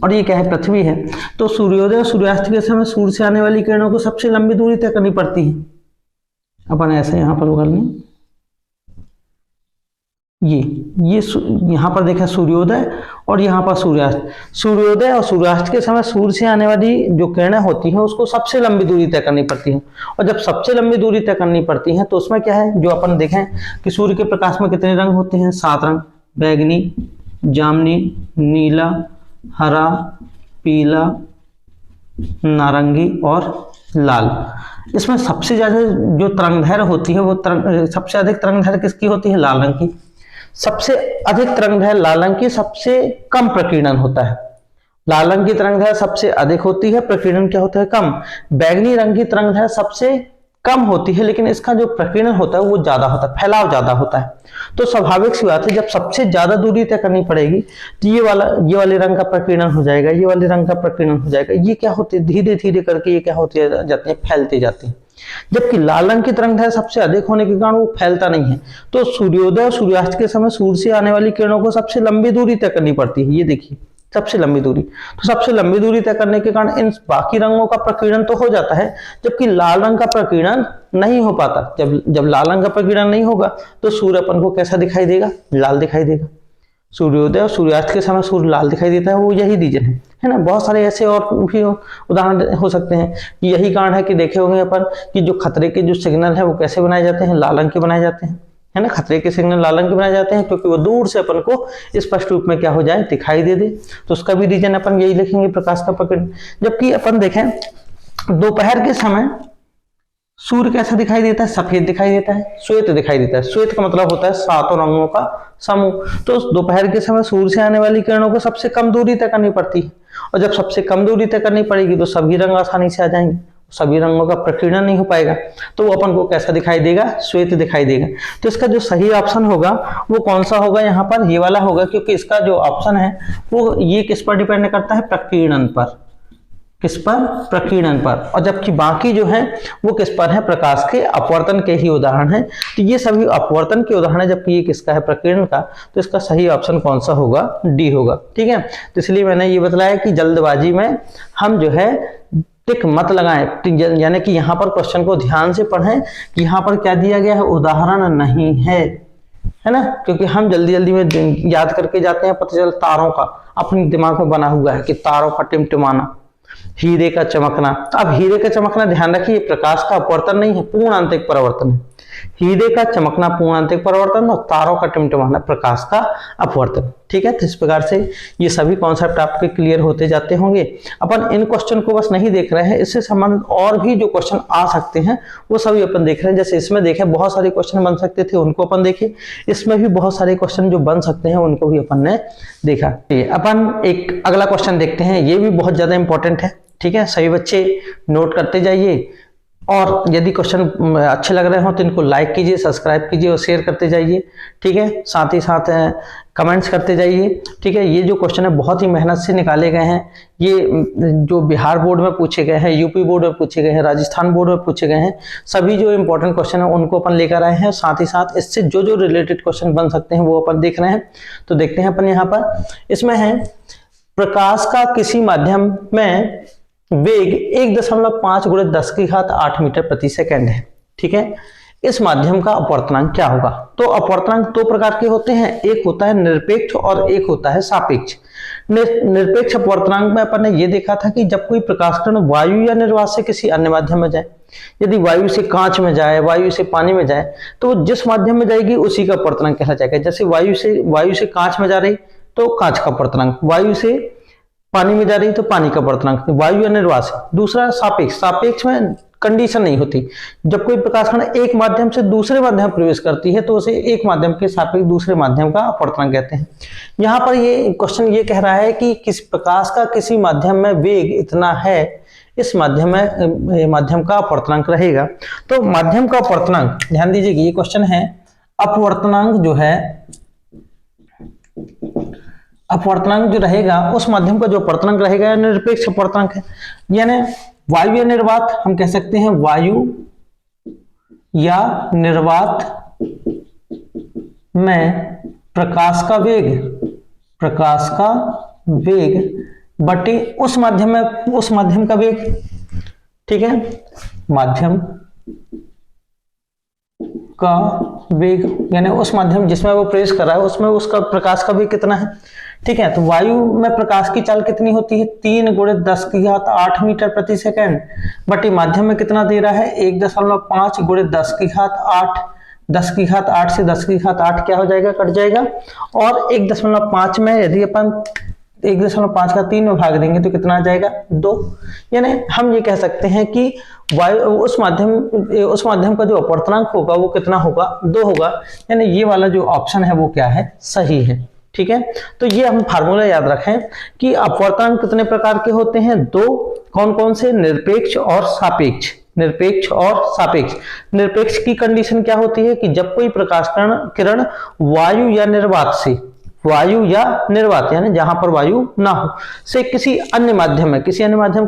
A: और ये क्या है, पृथ्वी है। तो सूर्योदय और सूर्यास्त के समय सूर्य से आने वाली किरणों को सबसे लंबी दूरी तय करनी पड़ती है। अपन ऐसे यहां पर कर लें, ये यहां पर देखा सूर्योदय और यहां पर सूर्यास्त। सूर्योदय और सूर्यास्त के समय सूर्य से आने वाली जो किरणें होती हैं उसको सबसे लंबी दूरी तय करनी पड़ती है। और जब सबसे लंबी दूरी तय करनी पड़ती है तो उसमें क्या है, जो अपन देखें कि सूर्य के प्रकाश में कितने रंग होते हैं, 7 रंग, बैगनी, जामनी, नीला, हरा, पीला, नारंगी और लाल। इसमें सबसे ज्यादा जो तरंगदैर्घ्य होती है वो सबसे अधिक तरंगदैर्घ्य किसकी होती है, लाल रंग की। सबसे अधिक तरंगदैर्घ्य लाल रंग की, सबसे कम प्रकीर्णन होता है। लाल रंग की तरंगदैर्घ्य सबसे अधिक होती है, प्रकीर्णन क्या होता है, कम। बैगनी रंग की तरंगदैर्घ्य सबसे कम होती है, लेकिन इसका जो प्रकीर्णन होता है वो ज्यादा होता है, फैलाव ज्यादा होता है। तो स्वाभाविक सी बात है, जब सबसे ज्यादा दूरी तय करनी पड़ेगी तो ये वाले रंग का प्रकीर्णन हो जाएगा, ये वाले रंग का प्रकीर्णन हो जाएगा। ये क्या होते हैं, धीरे धीरे करके ये क्या होते जाते हैं, फैलते जाते हैं। जबकि लाल रंग की तरंगदैर्घ्य सबसे अधिक होने के कारण वो फैलता नहीं है। तो सूर्योदय और सूर्यास्त के समय सूर्य से आने वाली किरणों को सबसे लंबी दूरी तय करनी पड़ती है। ये देखिए सबसे लंबी दूरी, तो सबसे लंबी दूरी तय करने के कारण इन बाकी रंगों का प्रकीर्णन तो हो जाता है, जबकि लाल रंग का प्रकीर्णन नहीं हो पाता। जब लाल रंग का प्रकीर्णन नहीं होगा तो सूर्य अपन को कैसा दिखाई देगा, लाल दिखाई देगा। सूर्योदय और सूर्यास्त के समय सूर्य लाल दिखाई देता है, वो यही रीजन है ना। बहुत सारे ऐसे और भी उदाहरण हो सकते हैं कि यही कारण है कि देखे होंगे अपन कि जो खतरे के जो सिग्नल है वो कैसे बनाए जाते हैं, लाल रंग के बनाए जाते हैं, है ना। खतरे के सिग्नल लाल रंग के बनाए जाते हैं क्योंकि वो दूर से अपन को स्पष्ट रूप में क्या हो जाए, दिखाई दे दे। तो उसका भी रीजन अपन यही लिखेंगे, प्रकाश का प्रकीर्णन। जबकि अपन देखें दोपहर के समय सूर्य कैसा दिखाई देता है, सफेद दिखाई देता है, श्वेत दिखाई देता है। श्वेत का मतलब होता है 7 रंगों का समूह। तो दोपहर के समय सूर्य से आने वाली किरणों को सबसे कम दूरी तय करनी पड़ती है, और जब सबसे कम दूरी तय करनी पड़ेगी तो सभी रंग आसानी से आ जाएंगे, सभी रंगों का प्रकीर्णन नहीं हो पाएगा, तो वो अपन को कैसा दिखाई देगा, श्वेत दिखाई देगा। तो इसका जो सही ऑप्शन होगा वो कौन सा होगा, यहाँ पर ये वाला होगा, क्योंकि इसका जो ऑप्शन है वो ये किस पर डिपेंड करता है, प्रकीर्णन पर। किस पर, प्रकीर्णन पर। और जबकि बाकी जो है वो किस पर है, प्रकाश के अपवर्तन के ही उदाहरण है। तो ये सभी अपवर्तन के उदाहरण है, जबकि ये किसका है, प्रकीर्णन का। तो इसका सही ऑप्शन कौन सा होगा, डी होगा। ठीक है, तो इसलिए मैंने ये बताया कि जल्दबाजी में हम जो है टिक मत लगाएं, यानी कि यहाँ पर क्वेश्चन को ध्यान से पढ़ें कि यहाँ पर क्या दिया गया है, उदाहरण नहीं है ना। क्योंकि हम जल्दी जल्दी में याद करके जाते हैं, पता चल तारों का अपने दिमाग में बना हुआ है कि तारों का टिमटिमाना, हीरे का चमकना। अब हीरे का चमकना ध्यान रखिए प्रकाश का अपवर्तन नहीं है, पूर्ण आंतरिक परावर्तन है। हीरे का चमकना पूर्ण आंतरिक परावर्तन और तारों का टिमटिमाना प्रकाश का अपवर्तन। ठीक है, तो इस प्रकार से ये सभी कॉन्सेप्ट आपके क्लियर होते जाते होंगे। अपन इन क्वेश्चन को बस नहीं देख रहे हैं, इससे संबंधित और भी जो क्वेश्चन आ सकते हैं वो सभी अपन देख रहे हैं। जैसे इसमें देखे बहुत सारे क्वेश्चन बन सकते थे, उनको अपन देखे। इसमें भी बहुत सारे क्वेश्चन जो बन सकते हैं उनको भी अपन ने देखा। अपन एक अगला क्वेश्चन देखते हैं, ये भी बहुत ज्यादा इंपॉर्टेंट है। ठीक है, सभी बच्चे नोट करते जाइए, और यदि क्वेश्चन अच्छे लग रहे हो तो इनको लाइक कीजिए, सब्सक्राइब कीजिए और शेयर करते जाइए। ठीक है, साथ ही साथ कमेंट्स करते जाइए। ठीक है, ये जो क्वेश्चन है बहुत ही मेहनत से निकाले गए हैं। ये जो बिहार बोर्ड में पूछे गए हैं, यूपी बोर्ड में पूछे गए हैं, राजस्थान बोर्ड में पूछे गए हैं, सभी जो इंपॉर्टेंट क्वेश्चन है उनको अपन लेकर आए हैं। साथ ही साथ इससे जो रिलेटेड क्वेश्चन बन सकते हैं वो अपन देख रहे हैं। तो देखते हैं अपन यहाँ पर, इसमें है प्रकाश का किसी माध्यम में वेग 1.5 × 10⁸ मीटर प्रति सेकंड है। ठीक है, इस माध्यम का अपवर्तनांक क्या होगा? तो अपवर्तनांक दो प्रकार के होते हैं, एक होता है निरपेक्ष और एक होता है सापेक्ष। निरपेक्ष अपवर्तनांक में अपन ने ये देखा था कि जब कोई प्रकाश किरण वायु या निर्वात से किसी अन्य माध्यम में जाए, यदि वायु से कांच में जाए, वायु से पानी में जाए, तो वो जिस माध्यम में जाएगी उसी का अपवर्तनांक कहला जाएगा। जैसे वायु से कांच में जा रही तो कांच का अपवर्तनांक, वायु से पानी में जा रही तो पानी का अपवर्तनांक, वायु या निर्वात से। दूसरा सापेक्ष, सापेक्ष में कंडीशन नहीं होती। जब कोई प्रकाश कण एक माध्यम से दूसरे माध्यम में प्रवेश करती है तो उसे एक माध्यम के सापेक्ष दूसरे माध्यम का अपवर्तनांक कहते हैं। यहाँ पर ये क्वेश्चन ये कह रहा है कि किस प्रकाश का किसी माध्यम में वेग इतना है, इस माध्यम में माध्यम का अपवर्तनांक रहेगा। तो माध्यम का अपवर्तनांक, ध्यान दीजिए ये क्वेश्चन है, अपवर्तनांक जो है, अपवर्तनांक जो रहेगा उस माध्यम का जो अपवर्तनांक रहेगा निरपेक्ष अपवर्तनांक है। यानी वायु या निर्वात, हम कह सकते हैं वायु या निर्वात में प्रकाश का वेग बटे उस माध्यम का वेग। ठीक है, माध्यम का वेग यानी उस माध्यम जिसमें वो प्रवेश कर रहा है उसमें उसका प्रकाश का वेग कितना है। ठीक है, तो वायु में प्रकाश की चाल कितनी होती है? 3 × 10⁸ मीटर प्रति सेकंड बटे माध्यम में कितना दे रहा है? 1.5 × 10⁸ 10⁸ से 10⁸ क्या हो जाएगा? कट जाएगा। और 1.5 में यदि अपन 1.5 का 3 में भाग देंगे तो कितना आ जाएगा? 2। यानी हम ये कह सकते हैं कि वायु उस माध्यम का जो अपवर्तनांक होगा वो कितना होगा? 2 होगा। यानी ये वाला जो ऑप्शन है वो क्या है? सही है। ठीक है, तो ये हम फार्मूला याद रखें कि अपवर्तनांक कितने प्रकार के होते हैं? 2। कौन कौन से? निरपेक्ष और सापेक्ष। निरपेक्ष और सापेक्ष। निरपेक्ष की कंडीशन क्या होती है कि जब कोई प्रकाश किरण वायु या निर्वात यानी जहां पर वायु ना हो से किसी अन्य माध्यम का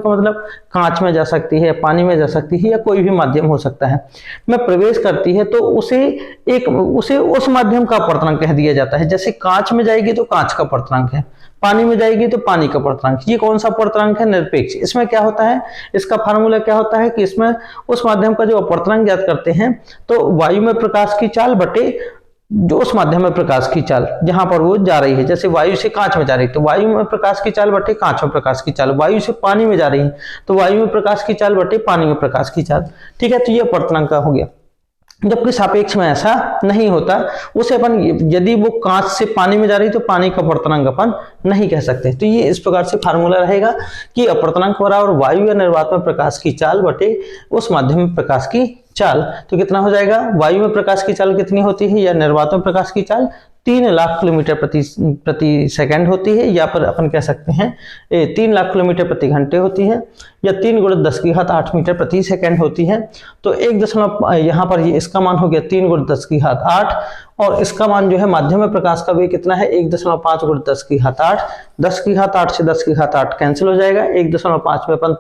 A: मतलब कांच में जा सकती है, पानी में जा सकती है या कोई भी माध्यम हो सकता है, में प्रवेश करती है तो उसे उस माध्यम का अपवर्तनांक कह दिया जाता है। जैसे कांच में जाएगी तो कांच का अपवर्तनांक है, पानी में जाएगी तो पानी का अपवर्तनांक। ये कौन सा अपवर्तनांक है? निरपेक्ष। इसमें क्या होता है, इसका फार्मूला क्या होता है कि इसमें उस माध्यम का जो अपवर्तनांक ज्ञात करते हैं तो वायु में प्रकाश की चाल बटे जो उस माध्यम में प्रकाश की चाल जहां पर वो जा रही है। जैसे वायु से कांच में जा रही है तो वायु में प्रकाश की चाल बटे कांच में प्रकाश की चाल, वायु से पानी में जा रही है तो वायु में प्रकाश की चाल बटे पानी में प्रकाश की चाल। ठीक है, तो ये अपवर्तनांक का हो गया। जबकि सापेक्ष में ऐसा नहीं होता, उसे अपन यदि वो कांच से पानी में जा रही तो पानी का अपवर्तनांक अपन नहीं कह सकते। तो ये इस प्रकार से फार्मूला रहेगा कि अपवर्तनांक बराबर वायु या निर्वात में प्रकाश की चाल बटे उस माध्यम में प्रकाश की चाल। तो कितना हो जाएगा? वायु में प्रकाश की चाल कितनी होती है या निर्वात में प्रकाश की चाल? 3 लाख किलोमीटर प्रति सेकंड होती है, या पर अपन कह सकते हैं 3 लाख किलोमीटर प्रति घंटे होती है, या 3 × 10⁸ मीटर प्रति सेकंड होती है। तो यहाँ पर ये इसका मान हो गया 3 × 10⁸, और इसका मान जो है माध्यम में प्रकाश का वेग कितना है? 1.5 × 10⁸। 10⁸ से 10⁸ कैंसिल हो जाएगा। 1.5 में अपन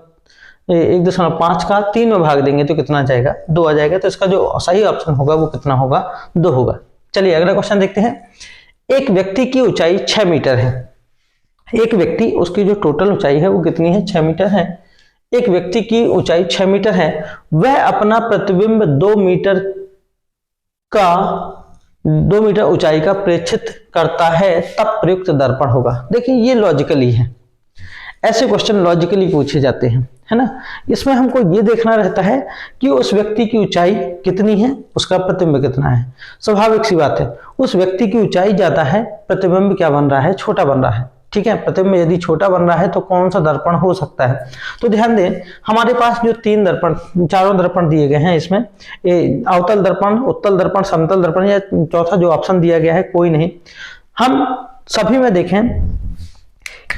A: 1.5 का 3 में भाग देंगे तो कितना आ जाएगा? 2 आ जाएगा। तो इसका जो सही ऑप्शन होगा वो कितना होगा? 2 होगा। चलिए अगला क्वेश्चन देखते हैं। एक व्यक्ति की ऊंचाई 6 मीटर है। एक व्यक्ति, उसकी जो टोटल ऊंचाई है वो कितनी है? 6 मीटर है। एक व्यक्ति की ऊंचाई 6 मीटर है, वह अपना प्रतिबिंब 2 मीटर ऊंचाई का प्रेक्षित करता है, तब प्रयुक्त दर्पण होगा। देखिए ये लॉजिकली है, ऐसे क्वेश्चन लॉजिकली पूछे जाते हैं, है ना। इसमें हमको ये देखना रहता है कि उस व्यक्ति की ऊंचाई कितनी है, उसका प्रतिबिंब कितना है। स्वाभाविक सी बात है, उस व्यक्ति की ऊंचाई ज्यादा है, प्रतिबिंब क्या बन रहा है? छोटा बन रहा है। ठीक है, प्रतिबिंब यदि छोटा बन रहा है तो कौन सा दर्पण हो सकता है? तो ध्यान दें, हमारे पास जो 4 दर्पण दिए गए हैं, इसमें अवतल दर्पण, उत्तल दर्पण, समतल दर्पण, या चौथा जो ऑप्शन दिया गया है कोई नहीं। हम सभी में देखें,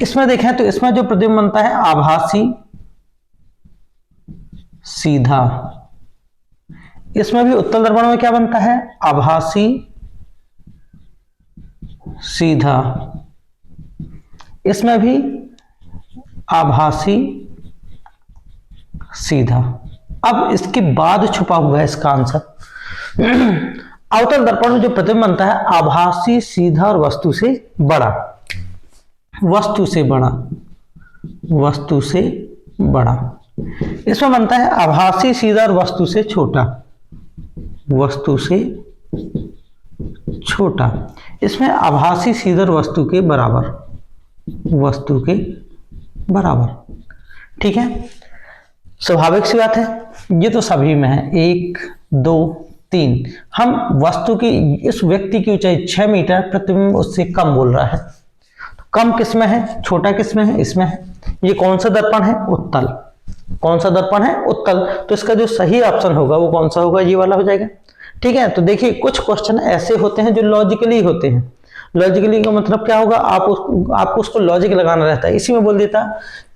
A: इसमें देखें तो इसमें जो प्रतिबिंब बनता है आभासी सीधा। इसमें भी उत्तल दर्पण में क्या बनता है? आभासी सीधा। इसमें भी आभासी सीधा। अब इसके बाद छुपा हुआ है इसका आंसर। अवतल दर्पण में जो प्रतिबिंब बनता है आभासी सीधा और वस्तु से बड़ा। वस्तु से बड़ा, वस्तु से बड़ा। इसमें बनता है आभासी सीधा और वस्तु से छोटा, वस्तु से छोटा। इसमें आभासी सीधा और वस्तु के बराबर, वस्तु के बराबर। ठीक है, स्वाभाविक सी बात है, ये तो सभी में है, 1 2 3। हम वस्तु की, इस व्यक्ति की ऊंचाई 6 मीटर, प्रतिबिंब उससे कम बोल रहा है। तो कम किस में है, छोटा किस में है, इसमें है। ये कौन सा दर्पण है, उत्तल। कौन सा दर्पण है, उत्तल। तो इसका जो सही ऑप्शन होगा वो कौन सा होगा, ये वाला हो जाएगा। ठीक है, तो देखिए कुछ क्वेश्चन ऐसे होते हैं जो लॉजिकली होते हैं। लॉजिकली का मतलब क्या होगा, आपको उसको लॉजिक लगाना रहता है। इसी में बोल देता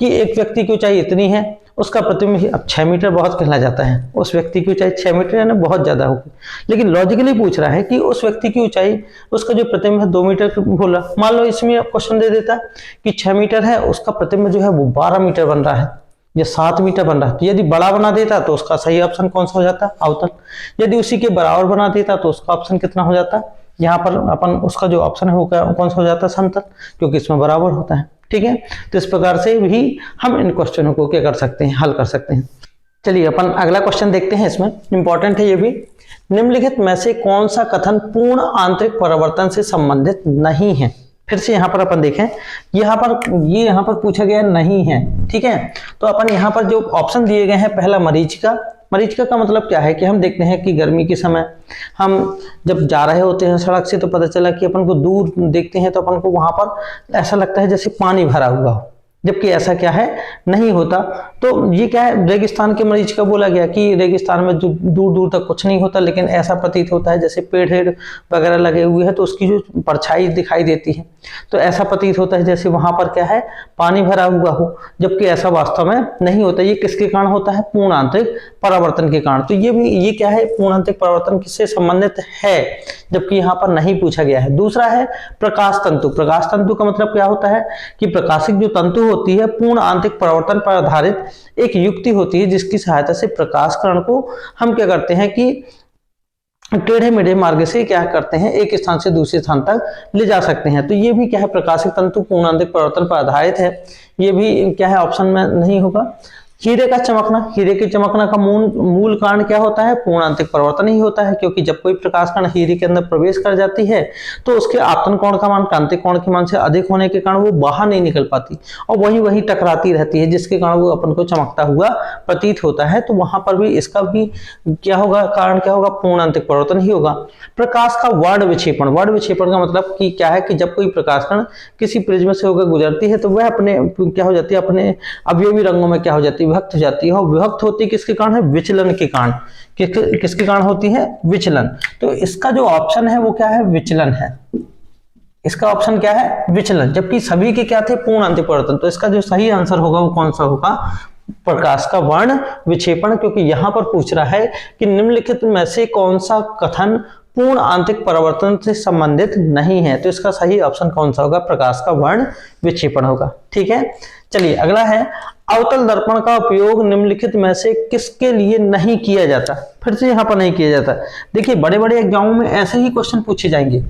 A: कि एक व्यक्ति की ऊंचाई इतनी है, उसका प्रतिबिंब, अब 6 मीटर बहुत कहला जाता है, उस व्यक्ति की ऊंचाई 6 मीटर है ना, बहुत ज्यादा होगी। लेकिन लॉजिकली पूछ रहा है कि उस व्यक्ति की ऊंचाई, उसका जो प्रतिबिंब है 2 मीटर बोला। मान लो इसमें क्वेश्चन दे देता कि 6 मीटर है, उसका प्रतिबिंब जो है वो 12 मीटर बन रहा है या 7 मीटर बन रहा है। तो यदि बड़ा बना देता तो उसका सही ऑप्शन कौन सा हो जाता, अवतल। यदि उसी के बराबर बना देता तो उसका ऑप्शन कितना हो जाता, यहाँ पर अपन उसका जो ऑप्शन है वो कौन सा हो जाता, समतल, क्योंकि इसमें बराबर होता है। ठीक है, तो इस प्रकार से भी हम इन क्वेश्चनों को क्या कर सकते हैं, हल कर सकते हैं। चलिए अपन अगला क्वेश्चन देखते हैं, इसमें इंपॉर्टेंट है ये भी। निम्नलिखित में से कौन सा कथन पूर्ण आंतरिक परिवर्तन से संबंधित नहीं है। फिर से यहाँ पर अपन देखें, यहाँ पर पूछा गया नहीं है। ठीक है, तो अपन यहाँ पर जो ऑप्शन दिए गए हैं, पहला मरीचिका। मरीचिका का मतलब क्या है कि हम देखते हैं कि गर्मी के समय हम जब जा रहे होते हैं सड़क से, तो पता चला कि अपन को दूर देखते हैं तो अपन को वहां पर ऐसा लगता है जैसे पानी भरा हुआ हो, जबकि ऐसा क्या है, नहीं होता। तो ये क्या है, रेगिस्तान के मरीचिका बोला गया कि रेगिस्तान में जो दूर दूर तक कुछ नहीं होता, लेकिन ऐसा प्रतीत होता है जैसे पेड़ वगैरह लगे हुए हैं तो उसकी जो परछाई दिखाई देती है, तो ऐसा प्रतीत होता है जैसे वहां पर क्या है, पानी भरा हुआ हो, जबकि ऐसा वास्तव में नहीं होता। ये किसके कारण होता है, पूर्ण आंतरिक परावर्तन के कारण। तो ये क्या है, पूर्ण आंतरिक परावर्तन किससे संबंधित है, जबकि यहाँ पर नहीं पूछा गया है। दूसरा है प्रकाश तंतु। प्रकाश तंतु का मतलब क्या होता है कि प्रकाशिक जो तंतु होती है, पूर्ण आंतरिक परावर्तन पर आधारित एक युक्ति होती है, जिसकी सहायता से प्रकाश कण को हम क्या करते हैं कि टेढ़े मेढ़े मार्ग से क्या करते हैं, एक स्थान से दूसरे स्थान तक ले जा सकते हैं। तो ये भी क्या है, प्रकाशिक तंतु पूर्ण आंतरिक परावर्तन पर आधारित है। ये भी क्या है, ऑप्शन में नहीं होगा। हीरे का चमकना, हीरे के चमकना का मूल कारण क्या होता है, पूर्ण आंतरिक परावर्तन ही होता है, क्योंकि जब कोई प्रकाश कण हीरे के अंदर प्रवेश कर जाती है तो उसके आपतन कोण का मान क्रांतिक कोण के मान से अधिक होने के कारण वो बाहर नहीं निकल पाती और वही टकराती रहती है, जिसके कारण वो अपन को चमकता हुआ प्रतीत होता है। तो वहां पर भी इसका भी क्या होगा, कारण क्या होगा, पूर्ण आंतरिक परावर्तन ही होगा। प्रकाश का वर्ण विक्षेपण, वर्ण विक्षेपण का मतलब कि क्या है कि जब कोई प्रकाश कण किसी प्रिज्म से होकर गुजरती है तो वह अपने क्या हो जाती है, अपने अवयवी रंगों में क्या हो जाती है, विभक्त हो जाती है। और विभक्त होती है किसके कारण है, विचलन के कारण। किसके कारण होती है, विचलन। तो इसका जो ऑप्शन है वो क्या है, विचलन है। इसका ऑप्शन क्या है, विचलन, जबकि सभी के क्या थे, पूर्ण आंतरिक परावर्तन। तो इसका जो सही आंसर होगा वो कौन सा होगा, प्रकाश का वर्ण विक्षेपण, क्योंकि यहां पर पूछ रहा है कि निम्नलिखित में से कौन सा कथन पूर्ण आंतरिक परावर्तन से संबंधित नहीं है। तो इसका सही ऑप्शन कौन सा होगा, प्रकाश का वर्ण विक्षेपण होगा। ठीक है, चलिए अगला है, अवतल दर्पण का उपयोग निम्नलिखित में से किसके लिए नहीं किया जाता। फिर से यहाँ पर नहीं किया जाता। देखिए बड़े बड़े एग्जामों में ऐसे ही क्वेश्चन पूछे जाएंगे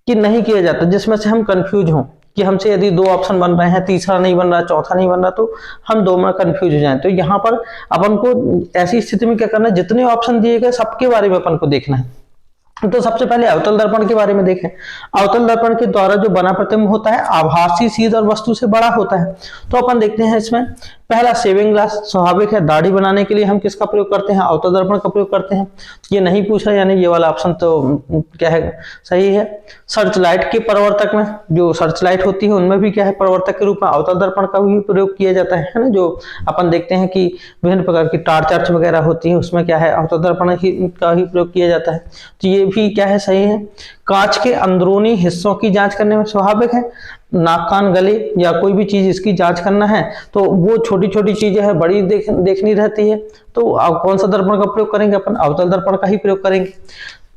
A: कि नहीं किया जाता, जिसमें से हम कंफ्यूज हों कि हमसे यदि 2 ऑप्शन बन रहे हैं, तीसरा नहीं बन रहा, चौथा नहीं बन रहा, तो हम 2 में कंफ्यूज हो जाएं। तो यहाँ पर अपन को ऐसी स्थिति में क्या करना है, जितने ऑप्शन दिए गए सबके बारे में अपन को देखना है। तो सबसे पहले अवतल दर्पण के बारे में देखें। अवतल दर्पण के द्वारा जो बना प्रतिबिंब होता है आभासी सीध और वस्तु से बड़ा होता है। तो अपन देखते हैं इसमें पहला सेविंग ग्लास, स्वाभाविक है, दाढ़ी बनाने के लिए हम किसका प्रयोग करते हैं, अवतल दर्पण का प्रयोग करते हैं। ये नहीं पूछा, यानी ये वाला ऑप्शन तो क्या है, सही है। सर्च लाइट के परिवर्तक में, जो सर्च लाइट होती है उनमें भी क्या है, परिवर्तक के रूप में अवतल दर्पण का भी प्रयोग किया जाता है ना। जो अपन देखते हैं कि विभिन्न प्रकार की टार्च वगैरह होती है, उसमें क्या है, अवतल दर्पण का ही प्रयोग किया जाता है। तो ये भी क्या है, सही है। कांच के अंदरूनी हिस्सों की जांच करने में, स्वाभाविक है, नाक कान गले या कोई भी चीज इसकी जांच करना है तो वो छोटी छोटी चीजें है, बड़ी देखनी रहती है, तो कौन सा दर्पण का प्रयोग करेंगे, अपन अवतल दर्पण का ही प्रयोग करेंगे।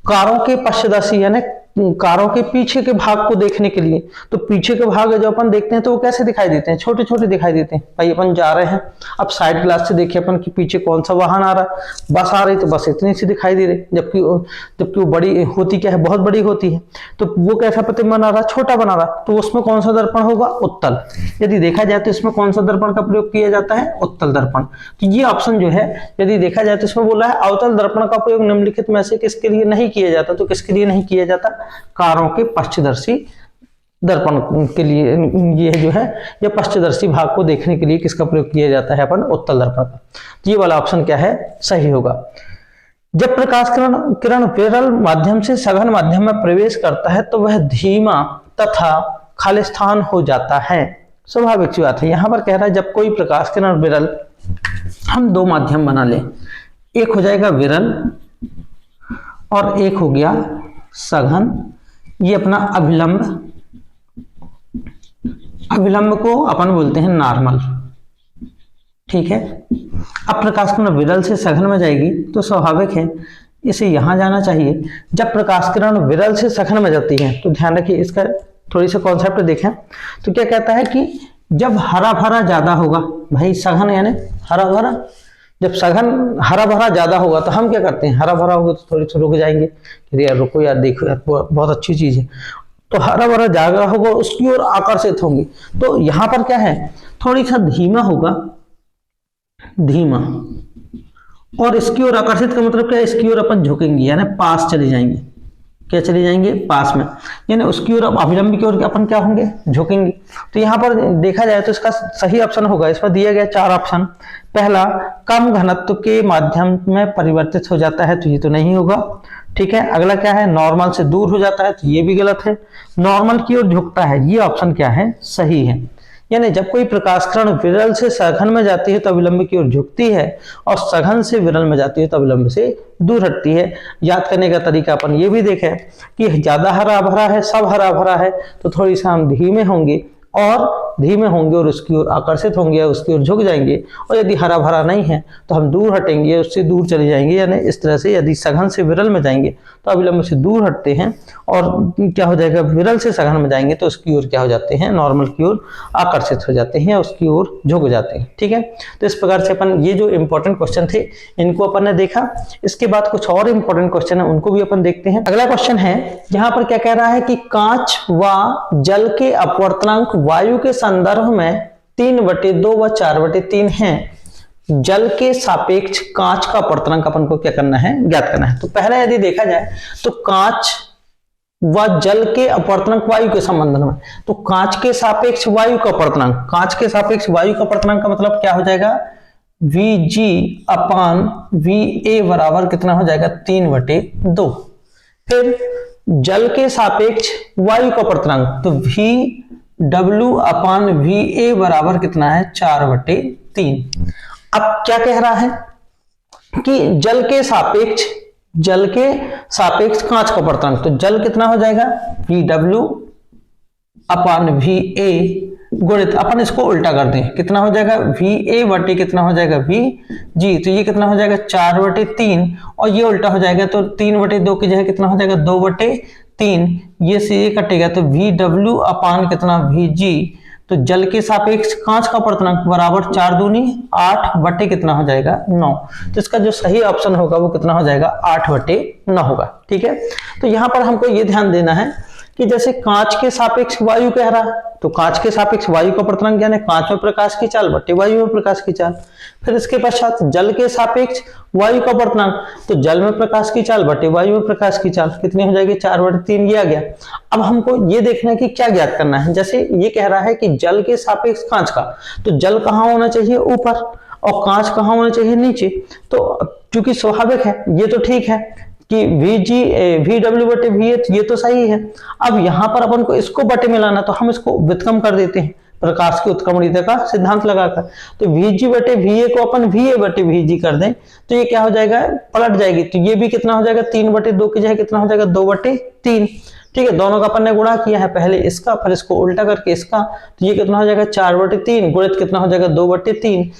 A: कारों के पश्चदर्शी यानी कारों के पीछे के भाग को देखने के लिए। तो पीछे के भाग जो अपन देखते हैं तो वो कैसे दिखाई देते हैं, छोटे छोटे दिखाई देते हैं। भाई अपन जा रहे हैं, अब साइड ग्लास से देखिए अपन कि पीछे कौन सा वाहन आ रहा है, बस आ रही तो बस इतनी सी दिखाई दे रही, जबकि वो बड़ी होती क्या है, बहुत बड़ी होती है। तो वो कैसा प्रतिबिंब बना रहा, छोटा बना रहा, तो उसमें कौन सा दर्पण होगा, उत्तल। यदि देखा जाए तो इसमें कौन सा दर्पण का प्रयोग किया जाता है, उत्तल दर्पण। तो ये ऑप्शन जो है यदि देखा जाए तो इसमें बोला है अवतल दर्पण का प्रयोग निम्नलिखित में से किसके लिए नहीं किया जाता। तो किसके लिए नहीं किया जाता, कारों के पक्षदर्शी दर्पण के लिए। ये जो है ये पक्षदर्शी भाग को देखने के लिए किसका प्रयोग किया जाता है, अपन उत्तल दर्पण का। तो ये वाला ऑप्शन क्या है, सही होगा। जब प्रकाश किरण विरल माध्यम से सघन माध्यम में प्रवेश करता है तो वह धीमा तथा खालिस्तान हो जाता है। स्वाभाविक सी बात है। यहां पर कह रहा है जब कोई प्रकाश किरण विरल, हम दो माध्यम बना लें, एक हो जाएगा विरल और एक हो गया सघन। ये अपना अभिलंब को अपन बोलते हैं नॉर्मल, ठीक है। अब प्रकाश किरण विरल से सघन में जाएगी तो स्वाभाविक है इसे यहां जाना चाहिए। जब प्रकाश किरण विरल से सघन में जाती है तो ध्यान रखिए, इसका थोड़ी सा कॉन्सेप्ट देखें तो क्या कहता है कि जब हरा भरा ज्यादा होगा, भाई सघन यानी हरा भरा, जब सघन हरा भरा ज्यादा होगा तो हम क्या करते हैं, हरा भरा होगा तो थोड़ी सी रुक जाएंगे, यार रुको यार, देखो यार बहुत अच्छी चीज है। तो हरा भरा ज्यादा होगा उसकी ओर आकर्षित होंगे। तो यहाँ पर क्या है, थोड़ी सा धीमा होगा, धीमा, और इसकी ओर आकर्षित का मतलब क्या है, इसकी ओर अपन झुकेंगे यानी पास चले जाएंगे। क्या चले जाएंगे, पास में, यानी उसकी ओर अभिलंब की ओर अपन क्या होंगे, झुकेंगे। तो यहाँ पर देखा जाए तो इसका सही ऑप्शन होगा, इसमें दिया गया 4 ऑप्शन। पहला, कम घनत्व के माध्यम में परिवर्तित हो जाता है, तो ये तो नहीं होगा, ठीक है। अगला क्या है, नॉर्मल से दूर हो जाता है, तो ये भी गलत है। नॉर्मल की ओर झुकता है, ये ऑप्शन क्या है, सही है। यानी जब कोई प्रकाश किरण विरल से सघन में जाती है तो अभिलंब की ओर झुकती है, और सघन से विरल में जाती है तो अभिलंब से दूर हटती है। याद करने का तरीका अपन ये भी देखें कि ज्यादा हरा भरा है, सब हरा भरा है, तो थोड़ी सा हम धीमे होंगे और उसकी ओर आकर्षित होंगे, उसकी ओर झुक जाएंगे। और यदि हरा भरा नहीं है तो हम दूर हटेंगे, उससे दूर चले जाएंगे। यानी इस तरह से यदि सघन से विरल में जाएंगे तो अभिलंब से दूर हटते हैं, और क्या हो जाएगा, विरल से सघन में जाएंगे तो उसकी ओर क्या हो जाते हैं, नॉर्मल की ओर आकर्षित हो जाते हैं, उसकी ओर झुक जाते हैं, ठीक है। तो इस प्रकार से अपन ये जो इंपॉर्टेंट क्वेश्चन थे इनको अपन ने देखा। इसके बाद कुछ और इंपॉर्टेंट क्वेश्चन है उनको भी अपन देखते हैं। अगला क्वेश्चन है, यहाँ पर क्या कह रहा है कि कांच व जल के अपवर्तनांक वायु के संदर्भ में 3/2 व 4/3 हैं। जल के सापेक्ष कांच का अपवर्तनांक अपन को क्या करना है, ज्ञात करना है। तो पहले यदि देखा जाए तो कांच व जल के अपवर्तनांक वायु के संबंध में, तो कांच के सापेक्ष वायु का अपवर्तनांक, कांच के सापेक्ष वायु का अपवर्तनांक का मतलब क्या हो जाएगा, Vg/Va बराबर कितना हो जाएगा, 3/2। फिर जल के सापेक्ष वायु का अपवर्तनांक, तो VW/Va बराबर कितना है, 4/3। अब क्या कह रहा है कि जल के सापेक्ष कांच का अपवर्तनांक, तो जल कितना हो जाएगा, VW/Va गुणित, अपन इसको उल्टा कर दें, कितना हो जाएगा, Va/, कितना हो जाएगा, Vg, तो ये कितना हो जाएगा, 4/3, और ये उल्टा हो जाएगा तो 3/2 की जगह कितना हो जाएगा, 2/3, ये से ये कटेगा तो VW/ कितना, Vg, तो जल के सापेक्ष कांच का अपवर्तनांक बराबर 4 दूनी 8 कितना हो जाएगा, 9। तो इसका जो सही ऑप्शन होगा वो कितना हो जाएगा, 8/9 होगा, ठीक है। तो यहाँ पर हमको ये ध्यान देना है कि जैसे कांच के सापेक्ष वायु कह रहा है, तो कांच के सापेक्ष वायु का अपवर्तनांक यानी कांच में प्रकाश की चाल बटे वायु में प्रकाश की चाल। फिर इसके पश्चात जल के सापेक्ष वायु का अपवर्तनांक, तो जल में प्रकाश की चाल बटे वायु में प्रकाश की चाल कितनी हो जाएगी, 4/3, ये आ गया। अब हमको ये देखना है कि क्या ज्ञात करना है। जैसे ये कह रहा है कि जल के सापेक्ष कांच का, तो जल कहाँ होना चाहिए, ऊपर, और कांच कहाँ होना चाहिए, नीचे। तो चूंकि स्वाभाविक है ये तो ठीक है कि VW/Va, ये तो सही है। अब यहाँ पर अपन को इसको बटे में लाना, तो हम इसको व्युत्क्रम कर देते हैं प्रकाश की उत्क्रमणीयता का सिद्धांत लगाकर। तो Vg/Va को अपन Va/Vg कर दें तो ये क्या हो जाएगा, पलट जाएगी। तो ये भी कितना हो जाएगा, 3/2 की जगह कितना हो जाएगा, 2/3, ठीक है। दोनों का अपन ने गुणा किया है, पहले इसका फिर इसको उल्टा करके इसका, तो ये कितना हो जाएगा, 4/3 गुणित कितना हो जाएगा, 2/3।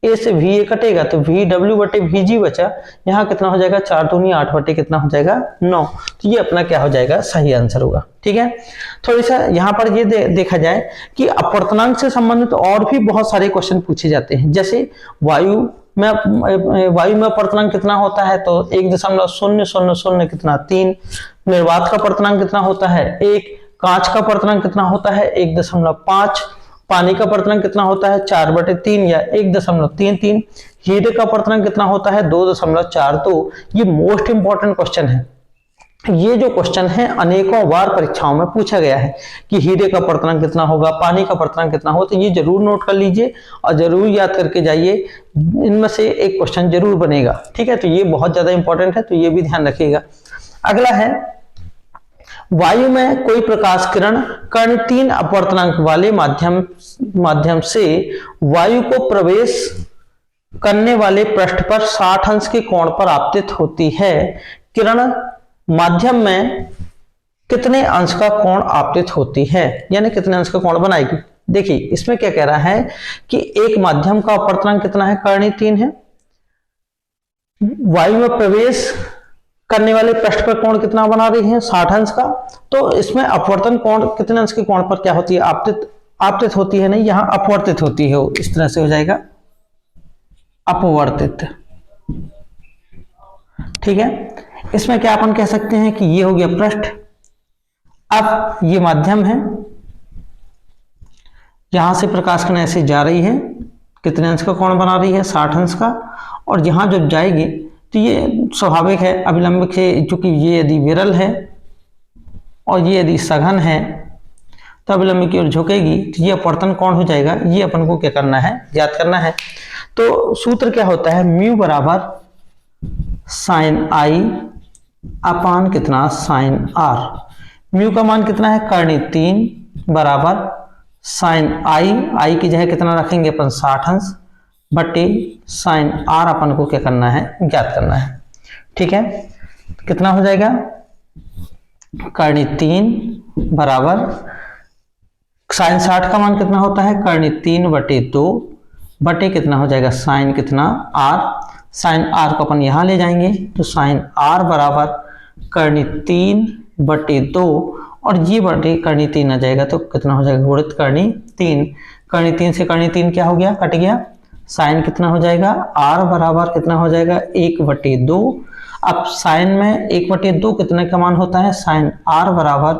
A: ए से वी ए कटेगा तो वी डब्ल्यू बटे वी जी बचा, यहाँ कितना हो जाएगा 4 दूनी 8 बटे कितना हो जाएगा 9। तो ये अपना क्या हो जाएगा सही आंसर होगा। ठीक है, थोड़ी सा यहाँ पर ये देखा जाए कि अपवर्तनांक से संबंधित और भी बहुत सारे क्वेश्चन पूछे जाते हैं। जैसे वायु में अपवर्तनांक कितना होता है, तो 1.000 कितना 3। निर्वात का अपवर्तनांक कितना होता है 1। कांच का अपवर्तनांक कितना होता है 1.5। पानी का अपवर्तनांक कितना होता है 4/3 या 1.33। हीरे का अपवर्तनांक कितना होता है 2.42। ये मोस्ट इंपॉर्टेंट क्वेश्चन है। ये जो क्वेश्चन है अनेकों बार परीक्षाओं में पूछा गया है कि हीरे का अपवर्तनांक कितना होगा, पानी का अपवर्तनांक कितना होगा। तो ये जरूर नोट कर लीजिए और जरूर याद करके जाइए, इनमें से एक क्वेश्चन जरूर बनेगा। ठीक है, तो ये बहुत ज्यादा इंपॉर्टेंट है, तो ये भी ध्यान रखिएगा। अगला है वायु में कोई प्रकाश किरण कर्ण 3 अपवर्तनांक वाले माध्यम से वायु को प्रवेश करने वाले पृष्ठ पर 60 अंश के कोण पर आपतित होती है। किरण माध्यम में कितने अंश का कोण आपतित होती है, यानी कितने अंश का कोण बनाएगी। देखिए इसमें क्या कह रहा है कि एक माध्यम का अपवर्तनांक कितना है कर्णी 3 है, वायु में प्रवेश करने वाले पृष्ठ पर कोण कितना बना रही है 60 अंश का। तो इसमें अपवर्तन कोण कितने अंश के कोण पर क्या होती है आपतित होती है, नहीं यहाँ अपवर्तित होती है। इस तरह से हो जाएगा अपवर्तित। ठीक है, इसमें क्या अपन कह सकते हैं कि ये हो गया पृष्ठ। अब ये माध्यम है, यहां से प्रकाश किरण ऐसे जा रही है, कितने अंश का कोण बना रही है 60 अंश का। और यहां जब जाएगी तो ये स्वाभाविक है अभिलंबिक से, चूंकि ये यदि विरल है और ये यदि सघन है तो अभिलंबिक की ओर झुकेगी, तो ये अपवर्तन कोण हो जाएगा। ये अपन को क्या करना है ज्ञात करना है। तो सूत्र क्या होता है म्यू बराबर साइन आई अपान कितना साइन आर। म्यू का मान कितना है कर्णी 3 बराबर साइन आई की जगह कितना रखेंगे अपन 60 अंश बटे साइन आर अपन को क्या करना है ज्ञात करना है। ठीक है, कितना हो जाएगा कर्णी 3 बराबर साइन 60 का मान कितना होता है कर्णी 3/2 बटे कितना हो जाएगा साइन कितना आर। साइन आर को अपन यहां ले जाएंगे तो साइन आर बराबर कर्णी 3/2 और ये बटे कर्णी 3 आ जाएगा तो कितना हो जाएगा गुणित कर्णी 3। कर्णी 3 से कर्णी 3 क्या हो गया कट गया। साइन कितना हो जाएगा आर बराबर कितना हो जाएगा 1/2। अब साइन में 1/2 कितने का मान होता है साइन आर बराबर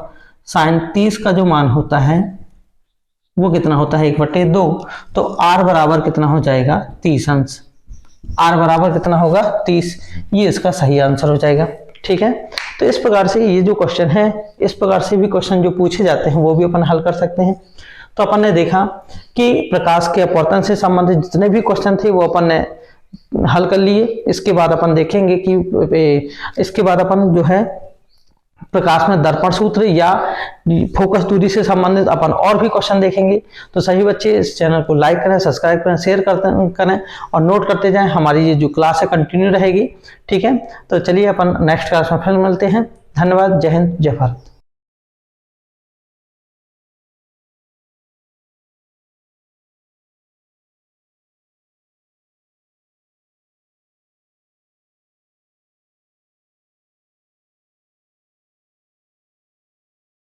A: साइन 30 का जो मान होता है वो कितना होता है 1/2। तो आर बराबर कितना हो जाएगा 30 अंश। आर बराबर कितना होगा 30। ये इसका सही आंसर हो जाएगा। ठीक है, तो इस प्रकार से ये जो क्वेश्चन है, इस प्रकार से भी क्वेश्चन जो पूछे जाते हैं वो भी अपन हल कर सकते हैं। तो अपन ने देखा कि प्रकाश के अपवर्तन से संबंधित जितने भी क्वेश्चन थे वो अपन ने हल कर लिए। इसके बाद अपन देखेंगे कि इसके बाद अपन जो है प्रकाश में दर्पण सूत्र या फोकस दूरी से संबंधित अपन और भी क्वेश्चन देखेंगे। तो सभी बच्चे इस चैनल को लाइक करें, सब्सक्राइब करें, शेयर करें और नोट करते जाएं। हमारी ये जो क्लास है कंटिन्यू रहेगी। ठीक है, तो चलिए अपन नेक्स्ट क्लास में फिर मिलते हैं। धन्यवाद। जय हिंद, जय भारत।